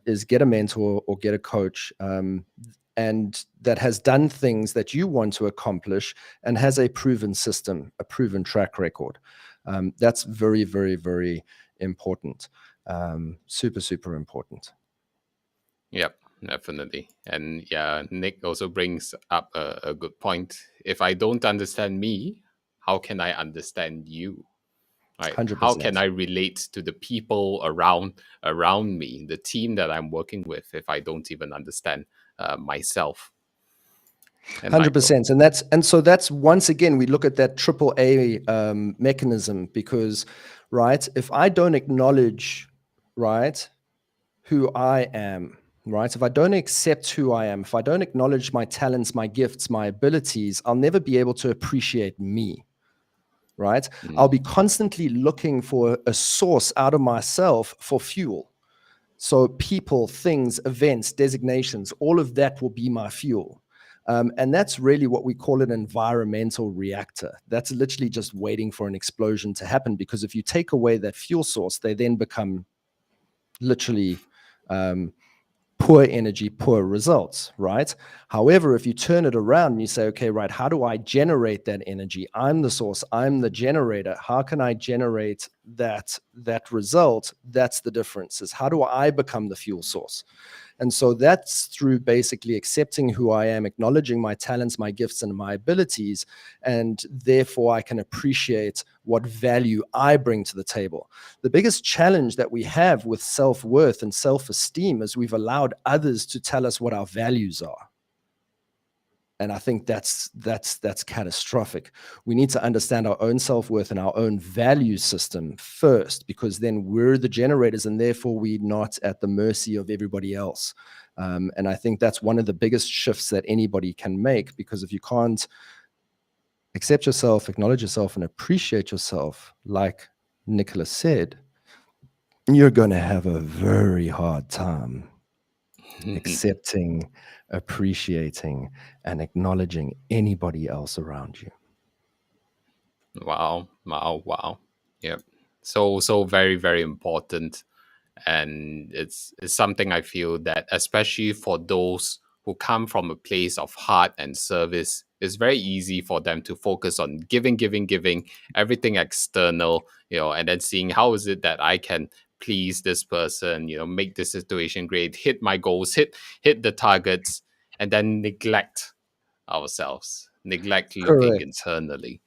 is get a mentor or get a coach, and that has done things that you want to accomplish and has a proven system, a proven track record. That's very, very, very important. Super important. Yep, definitely. And yeah, Nick also brings up a good point. If I don't understand me, how can I understand you? Right? How can 100%. I relate to the people around me, the team that I'm working with, if I don't even understand myself? And like, 100%. And so that's, once again, we look at that triple A mechanism, because, right, if I don't acknowledge, right, who I am, right, if I don't accept who I am, if I don't acknowledge my talents, my gifts, my abilities, I'll never be able to appreciate me, right? I'll be constantly looking for a source out of myself for fuel. So people, things, events, designations, all of that will be my fuel. And that's really what we call an environmental reactor. That's literally just waiting for an explosion to happen, because if you take away that fuel source, they then become literally poor energy, poor results, right? However, if you turn it around and you say, okay, right, how do I generate that energy? I'm the source, I'm the generator. How can I generate that result? That's the difference, is how do I become the fuel source? And so that's through basically accepting who I am, acknowledging my talents, my gifts, and my abilities, and therefore I can appreciate what value I bring to the table. The biggest challenge that we have with self-worth and self-esteem is we've allowed others to tell us what our values are. And I think that's catastrophic. We need to understand our own self-worth and our own value system first, because then we're the generators, and therefore we're not at the mercy of everybody else. And I think that's one of the biggest shifts that anybody can make, because if you can't accept yourself, acknowledge yourself, and appreciate yourself, like Nicholas said, you're going to have a very hard time accepting, appreciating, and acknowledging anybody else around you. Wow, wow, wow. Yep. So very, very important. And it's something I feel that especially for those who come from a place of heart and service, it's very easy for them to focus on giving, everything external, and then seeing how is it that I can please this person, make this situation great, hit my goals, hit the targets, and then neglect ourselves, neglect looking Correct. internally.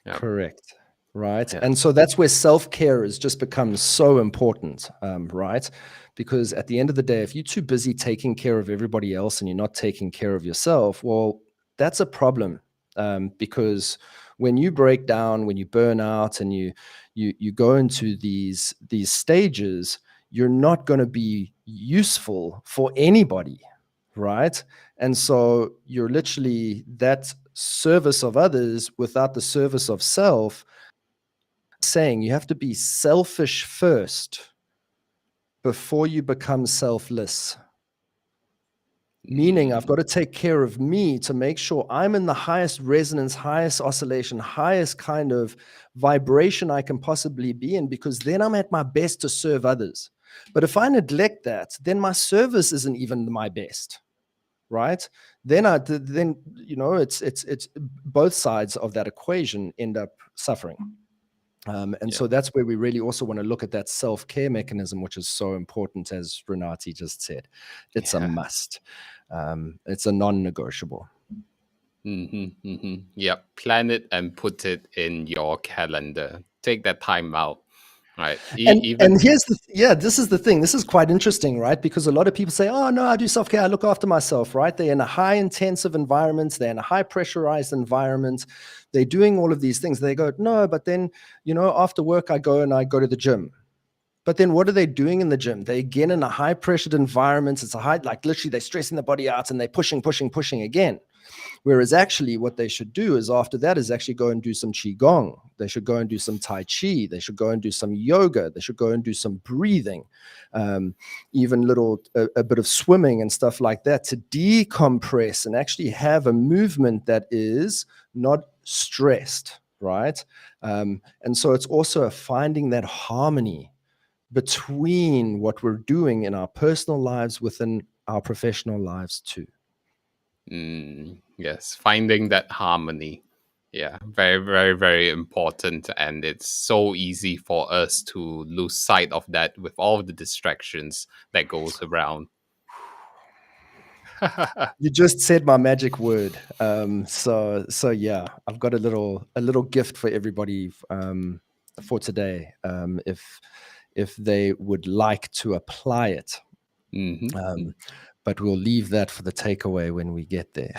Yeah. Correct. Right. Yeah. And so that's where self-care has just become so important, right? Because at the end of the day, if you're too busy taking care of everybody else and you're not taking care of yourself, well, that's a problem. Because when you break down, when you burn out, and you go into these stages, you're not going to be useful for anybody, right? And so you're literally that service of others without the service of self. Saying you have to be selfish first before you become selfless. Meaning, I've got to take care of me to make sure I'm in the highest resonance, highest oscillation, highest kind of vibration I can possibly be in, because then I'm at my best to serve others. But if I neglect that, then my service isn't even my best, right? Then it's both sides of that equation end up suffering. And so that's where we really also want to look at that self-care mechanism, which is so important, as Renati just said. It's a Yeah. must. It's a non-negotiable. Yep. Plan it and put it in your calendar. Take that time out. Right. And this is the thing. This is quite interesting, right? Because a lot of people say, "Oh no, I do self-care. I look after myself." Right? They're in a high intensive environment. They're in a high pressurized environment. They're doing all of these things. They go, "No, but then after work, I go to the gym." But then what are they doing in the gym? They again in a high pressured environment. It's a high, like literally they're stressing the body out and they're pushing again. Whereas actually what they should do is after that is actually go and do some Qigong. They should go and do some Tai Chi. They should go and do some yoga. They should go and do some breathing, even a bit of swimming and stuff like that to decompress and actually have a movement that is not stressed, right? And so it's also finding that harmony between what we're doing in our personal lives within our professional lives too. Yes, finding that harmony. Yeah, very, very, very important. And it's so easy for us to lose sight of that with all the distractions that goes around. You just said my magic word. So yeah, I've got a little gift for everybody for today. If they would like to apply it. But we'll leave that for the takeaway when we get there.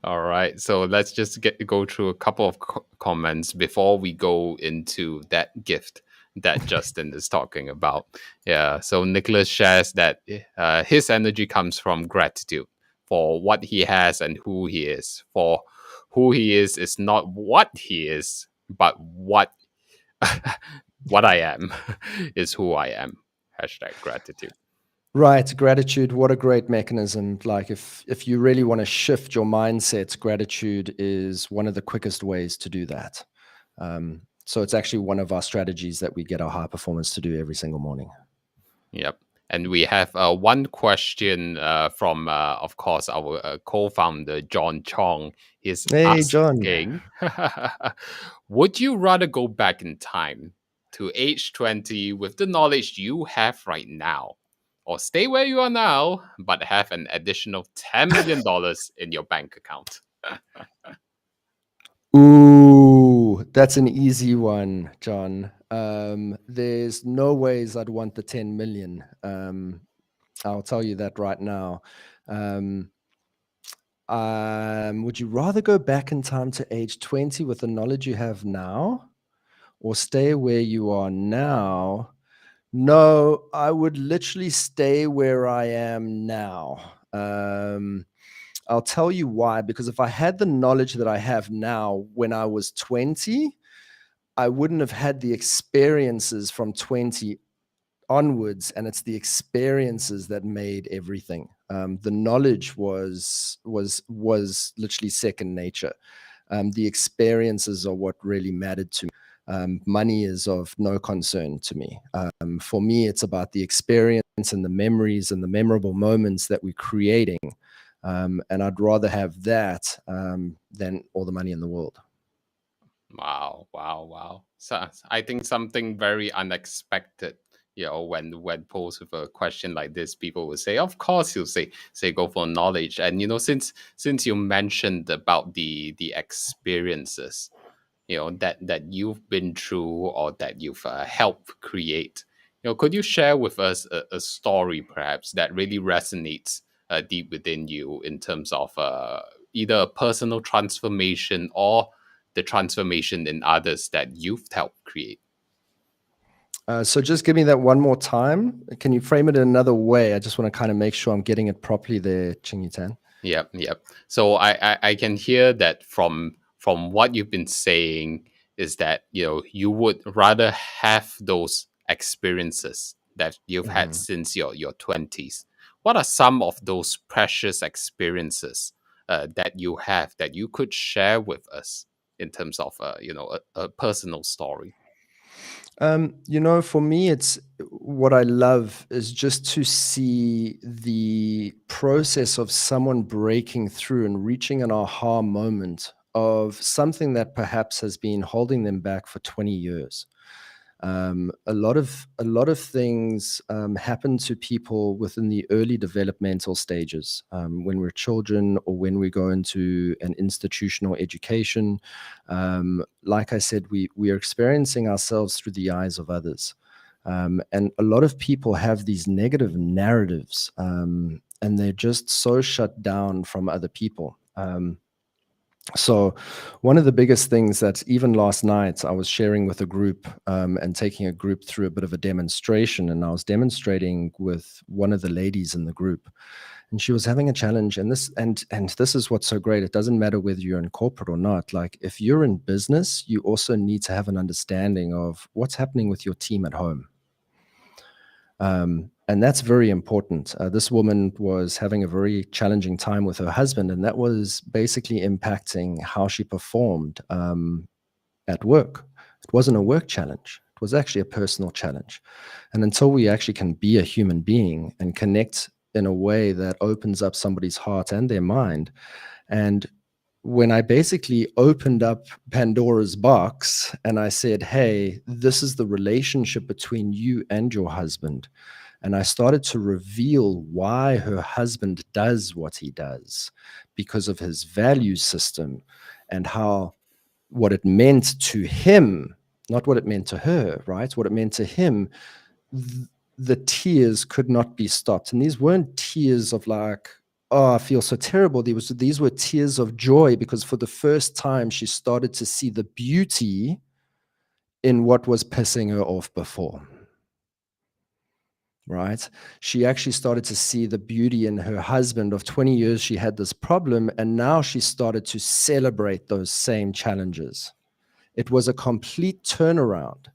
All right. So let's just go through a couple of comments before we go into that gift that Justin is talking about. Yeah. So Nicholas shares that his energy comes from gratitude for what he has and who he is. For who he is not what he is, but what what I am is who I am. Hashtag gratitude. Right, gratitude. What a great mechanism. Like if you really want to shift your mindset, gratitude is one of the quickest ways to do that. So it's actually one of our strategies that we get our high performance to do every single morning. Yep. And we have one question from, of course, our co-founder, John Chong. He's Hey, John. asking, would you rather go back in time to age 20 with the knowledge you have right now, or stay where you are now, but have an additional $10 million in your bank account? Ooh, that's an easy one, John. There's no ways I'd want the 10 million. I'll tell you that right now. Would you rather go back in time to age 20 with the knowledge you have now, or stay where you are now? No, I would literally stay where I am now. I'll tell you why, because if I had the knowledge that I have now when I was 20, I wouldn't have had the experiences from 20 onwards, and it's the experiences that made everything. The knowledge was literally second nature. The experiences are what really mattered to me. Money is of no concern to me. For me, it's about the experience and the memories and the memorable moments that we're creating. And I'd rather have that than all the money in the world. Wow, wow, wow. So I think something very unexpected. When posed with a question like this, people will say, "Of course, you'll say go for knowledge." And since you mentioned about the experiences, that you've been through or that you've helped create, could you share with us a story perhaps that really resonates deep within you in terms of either a personal transformation or the transformation in others that you've helped create? So just give me that one more time. Can you frame it in another way? I just want to kind of make sure I'm getting it properly there, Ching Yu Tan. Yep. So I can hear that from what you've been saying is that you would rather have those experiences that you've had Mhm. since your 20s. What are some of those precious experiences that you have that you could share with us in terms of a personal story? For me, it's what I love is just to see the process of someone breaking through and reaching an aha moment of something that perhaps has been holding them back for 20 years. A lot of things happen to people within the early developmental stages, when we're children or when we go into an institutional education. Like I said, we are experiencing ourselves through the eyes of others, and a lot of people have these negative narratives, and they're just so shut down from other people. So, one of the biggest things that even last night I was sharing with a group, and taking a group through a bit of a demonstration, and I was demonstrating with one of the ladies in the group, and she was having a challenge. And this is what's so great. It doesn't matter whether you're in corporate or not. Like if you're in business, you also need to have an understanding of what's happening with your team at home. And that's very important. This woman was having a very challenging time with her husband, and that was basically impacting how she performed at work. It wasn't a work challenge, it was actually a personal challenge. And until we actually can be a human being and connect in a way that opens up somebody's heart and their mind, and when I basically opened up Pandora's box and I said, hey, this is the relationship between you and your husband. And I started to reveal why her husband does what he does because of his value system and how what it meant to him, not what it meant to her, right? What it meant to him, the tears could not be stopped. And these weren't tears of like, oh, I feel so terrible. These were tears of joy because for the first time she started to see the beauty in what was pissing her off before. Right? She actually started to see the beauty in her husband. Of 20 years, she had this problem, and now she started to celebrate those same challenges. It was a complete turnaround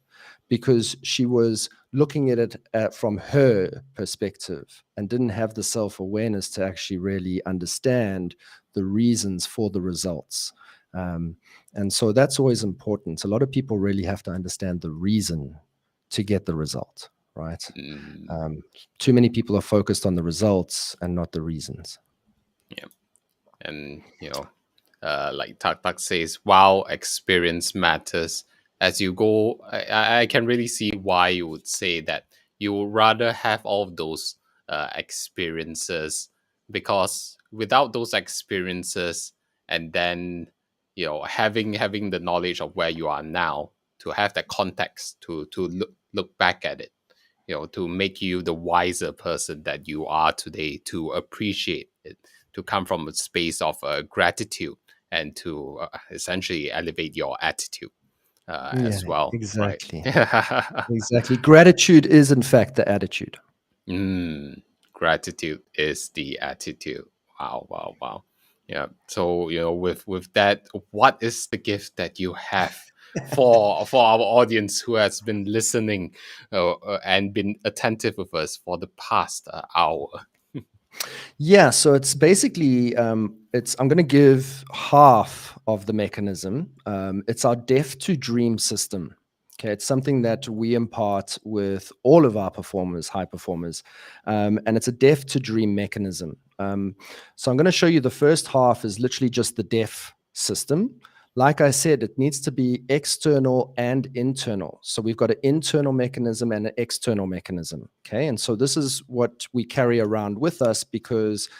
because she was looking at it from her perspective and didn't have the self-awareness to actually really understand the reasons for the results. And so that's always important. A lot of people really have to understand the reason to get the result, right? Mm, Too many people are focused on the results and not the reasons. yeah. And like Tak Tak says, wow, experience matters. As you go, I can really see why you would say that you would rather have all of those experiences, because without those experiences, and then having the knowledge of where you are now, to have that context to look back at it, to make you the wiser person that you are today, to appreciate it, to come from a space of gratitude, and to essentially elevate your attitude Yeah, as well, right? exactly. Exactly. Gratitude is, in fact, the attitude. Mm, gratitude is the attitude. Wow, wow, wow. Yeah. So with that, what is the gift that you have for our audience who has been listening and been attentive with us for the past hour? Yeah, so it's basically I'm going to give half of the mechanism. It's our deaf to dream system. Okay, it's something that we impart with all of our performers, high performers, and it's a deaf to dream mechanism. So I'm going to show you the first half is literally just the deaf system. Like I said, it needs to be external and internal. So we've got an internal mechanism and an external mechanism. Okay. And so this is what we carry around with us because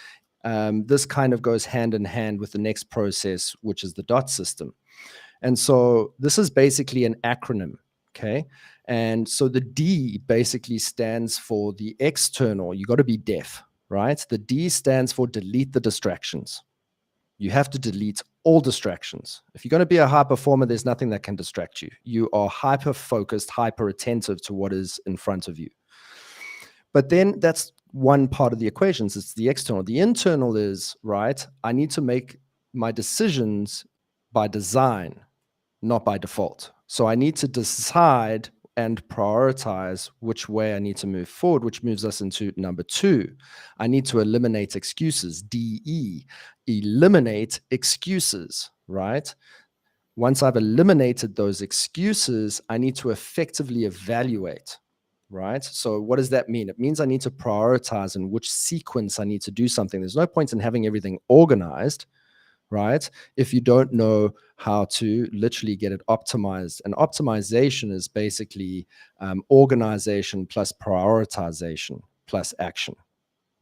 this kind of goes hand in hand with the next process, which is the dot system. And so this is basically an acronym. Okay. And so the D basically stands for the external. You got to be deaf, right? The D stands for delete the distractions. You have to delete all distractions. If you're going to be a high performer, there's nothing that can distract you. You are hyper focused, hyper attentive to what is in front of you. But then that's one part of the equations. It's the external. The internal is, right, I need to make my decisions by design, not by default. So I need to decide and prioritize which way I need to move forward, which moves us into number 2. I need to eliminate excuses, DE, eliminate excuses, right? Once I've eliminated those excuses, I need to effectively evaluate, right? So what does that mean? It means I need to prioritize in which sequence I need to do something. There's no point in having everything organized, right? If you don't know how to literally get it optimized. And optimization is basically organization plus prioritization plus action,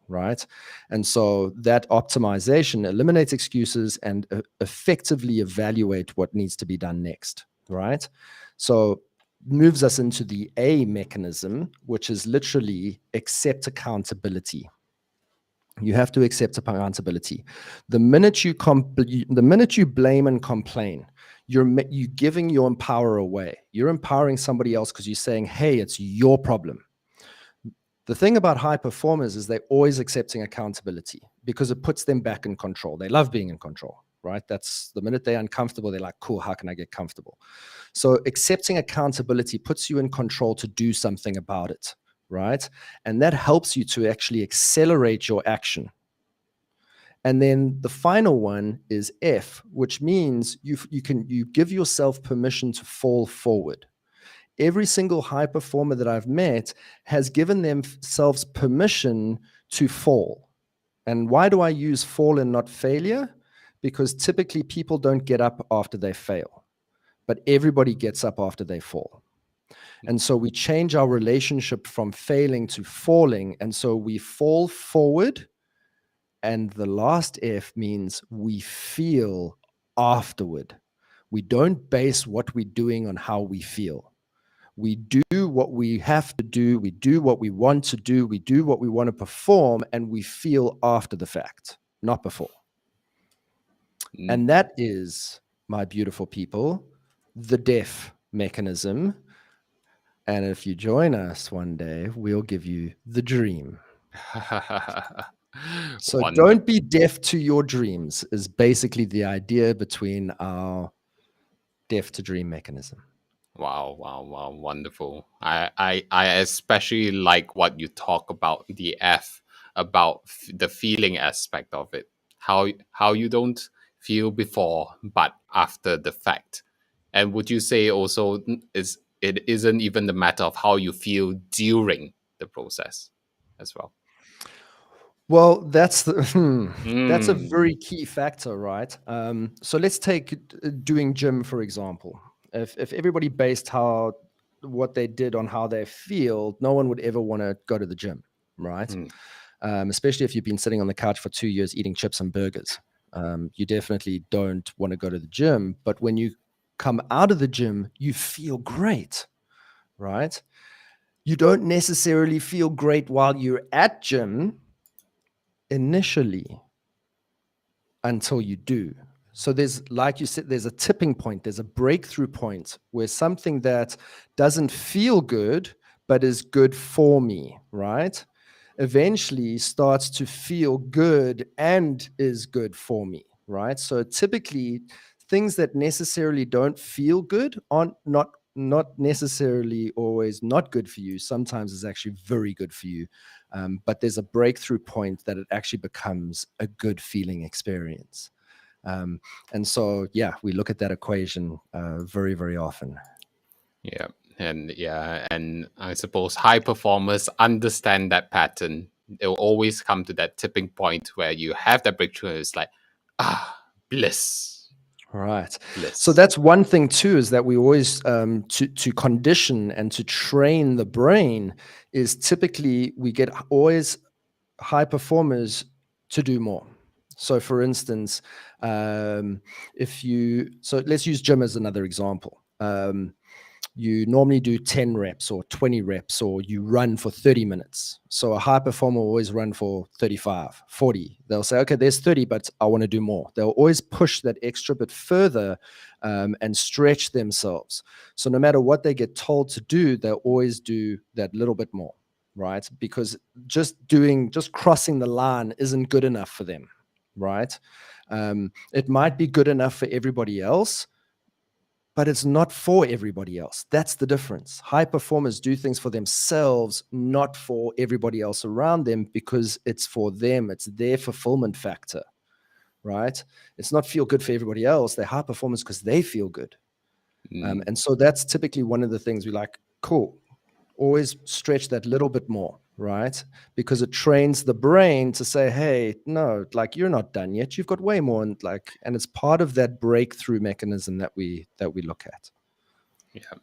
right? And so that optimization eliminates excuses and effectively evaluate what needs to be done next, right? So moves us into the A mechanism, which is literally accept accountability. You have to accept accountability. The minute you blame and complain, you're giving your empower away. You're empowering somebody else because you're saying, hey, it's your problem. The thing about high performers is they're always accepting accountability because it puts them back in control. They love being in control, right? That's the minute they're uncomfortable, they're like, cool, how can I get comfortable? So accepting accountability puts you in control to do something about it, right? And that helps you to actually accelerate your action. And then the final one is F, which means you give yourself permission to fall forward. Every single high performer that I've met has given themselves permission to fall. And why do I use fall and not failure? Because typically people don't get up after they fail, but everybody gets up after they fall. And so we change our relationship from failing to falling. And so we fall forward. And the last F means we feel afterward. We don't base what we're doing on how we feel. We do what we have to do. We do what we want to do. We do what we want to perform, and we feel after the fact, not before. And that is, my beautiful people, the deaf mechanism. And if you join us one day, we'll give you the dream. So don't be deaf to your dreams is basically the idea between our deaf to dream mechanism. Wow, wonderful. I especially like what you talk about the F, about the feeling aspect of it. How you don't feel before but after the fact. And would you say also it isn't even the matter of how you feel during the process as well? Well, that's that's a very key factor, right? So let's take doing gym, for example. If everybody based what they did on how they feel, no one would ever want to go to the gym, right? Especially if you've been sitting on the couch for 2 years eating chips and burgers. You definitely don't want to go to the gym. But when you come out of the gym, you feel great, right? You don't necessarily feel great while you're at gym initially until you do. So there's, like you said, there's a tipping point, there's a breakthrough point where something that doesn't feel good, but is good for me, right? Eventually starts to feel good and is good for me, right? So typically things that necessarily don't feel good aren't not necessarily always not good for you. Sometimes it's actually very good for you. But there's a breakthrough point that it actually becomes a good feeling experience. And so, yeah, we look at that equation very, very often. Yeah. And I suppose high performers understand that pattern. They'll always come to that tipping point where you have that breakthrough and it's like, bliss. Right. So Bliss. that's one thing too, is that we always to condition and to train the brain is typically we get always high performers to do more. So for instance, so let's use gym as another example. You normally do 10 reps or 20 reps, or you run for 30 minutes. So a high performer will always run for 35, 40. They'll say, okay, there's 30, but I want to do more. They'll always push that extra bit further and stretch themselves. So no matter what they get told to do, they'll always do that little bit more, right? Because just crossing the line isn't good enough for them, right? It might be good enough for everybody else, but it's not for everybody else. That's the difference. High performers do things for themselves, not for everybody else around them, because it's for them. It's their fulfillment factor, right? It's not feel good for everybody else. They're high performers because they feel good. And so that's typically one of the things we like, cool, always stretch that little bit more, right? Because it trains the brain to say, hey, no, like you're not done yet. You've got way more. And it's part of that breakthrough mechanism that we look at.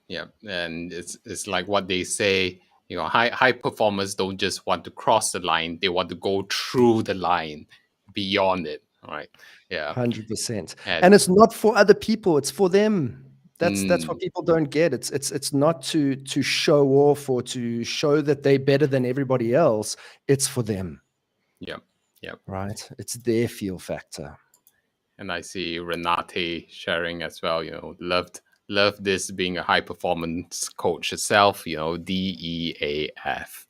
Yeah. And it's like what they say, high performers don't just want to cross the line, they want to go through the line, beyond it. Right. Yeah. 100%. And And it's not for other people, it's for them. That's what mm, people don't get. It's not to show off or to show that they're better than everybody else. It's for them, yeah. right? It's their feel factor. And I see Renate sharing as well, love this, being a high performance coach herself, DEAF,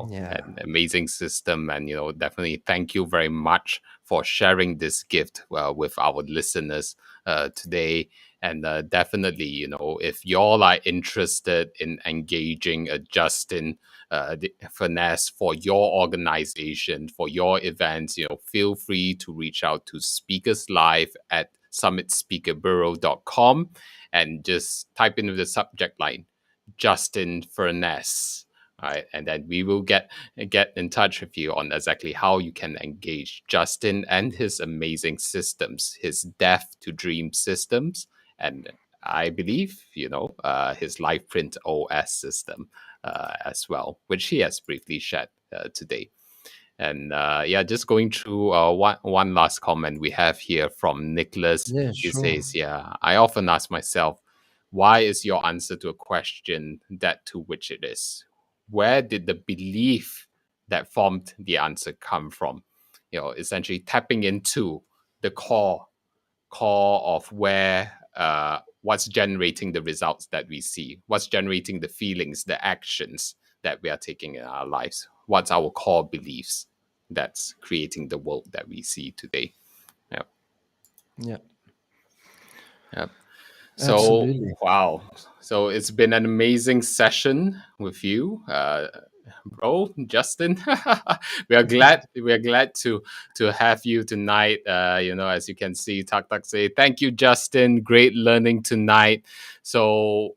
Yeah. an amazing system. And, definitely thank you very much for sharing this gift with our listeners today. And definitely, if y'all are interested in engaging Justin Furness for your organization, for your events, feel free to reach out to SpeakersLive at summitspeakerbureau.com and just type into the subject line Justin Furness. Right, and then we will get in touch with you on exactly how you can engage Justin and his amazing systems, his Death to Dream systems, and I believe his LifePrintOS system as well, which he has briefly shared today. And just going through one last comment we have here from Nicholas. Yeah, He sure. says, I often ask myself, why is your answer to a question that to which it is? Where did the belief that formed the answer come from? Essentially tapping into the core of where what's generating the results that we see, what's generating the feelings, the actions that we are taking in our lives, what's our core beliefs that's creating the world that we see today. Yeah. Yeah. Yeah. So, Absolutely. wow. So it's been an amazing session with you, bro, Justin. we are glad to have you tonight. As you can see, Tak Tak say, thank you, Justin. Great learning tonight. So,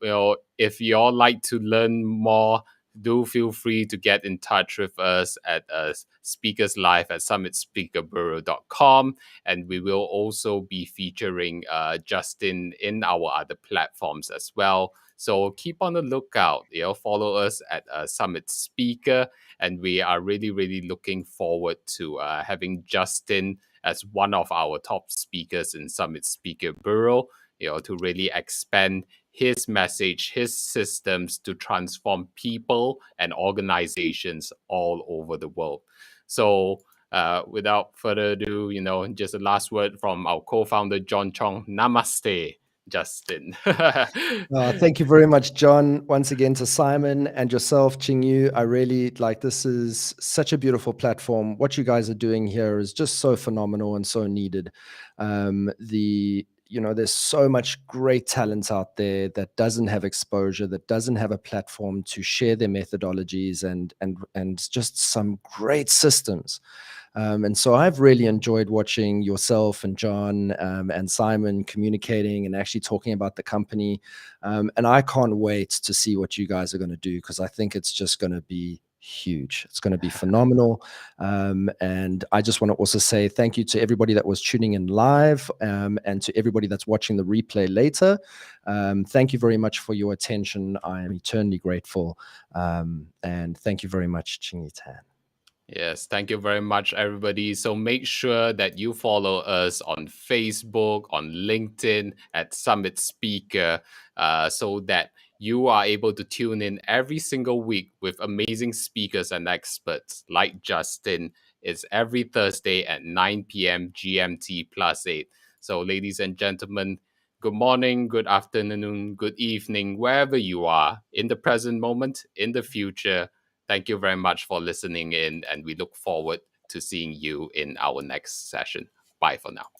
if you all like to learn more, do feel free to get in touch with us at SpeakersLive at summitspeakerbureau.com. And we will also be featuring Justin in our other platforms as well. So keep on the lookout. Follow us at Summit Speaker, and we are really, really looking forward to having Justin as one of our top speakers in Summit Speaker Bureau. To really expand his message, his systems to transform people and organizations all over the world. So without further ado, just a last word from our co-founder, John Chong. Namaste, Justin. Thank you very much, John. Once again to Simon and yourself, Ching Yu. I really like, this is such a beautiful platform. What you guys are doing here is just so phenomenal and so needed. there's so much great talent out there that doesn't have exposure, that doesn't have a platform to share their methodologies and just some great systems. And so I've really enjoyed watching yourself and John and Simon communicating and actually talking about the company. And I can't wait to see what you guys are going to do, because I think it's just going to be huge. It's going to be phenomenal. And I just want to also say thank you to everybody that was tuning in live, and to everybody that's watching the replay later. Thank you very much for your attention. I am eternally grateful. And thank you very much, Ching Yu Tan. Yes, thank you very much, everybody. So make sure that you follow us on Facebook, on LinkedIn at Summit Speaker, so that you are able to tune in every single week with amazing speakers and experts like Justin. It's every Thursday at 9 p.m. GMT +8. So, ladies and gentlemen, good morning, good afternoon, good evening, wherever you are, in the present moment, in the future. Thank you very much for listening in, and we look forward to seeing you in our next session. Bye for now.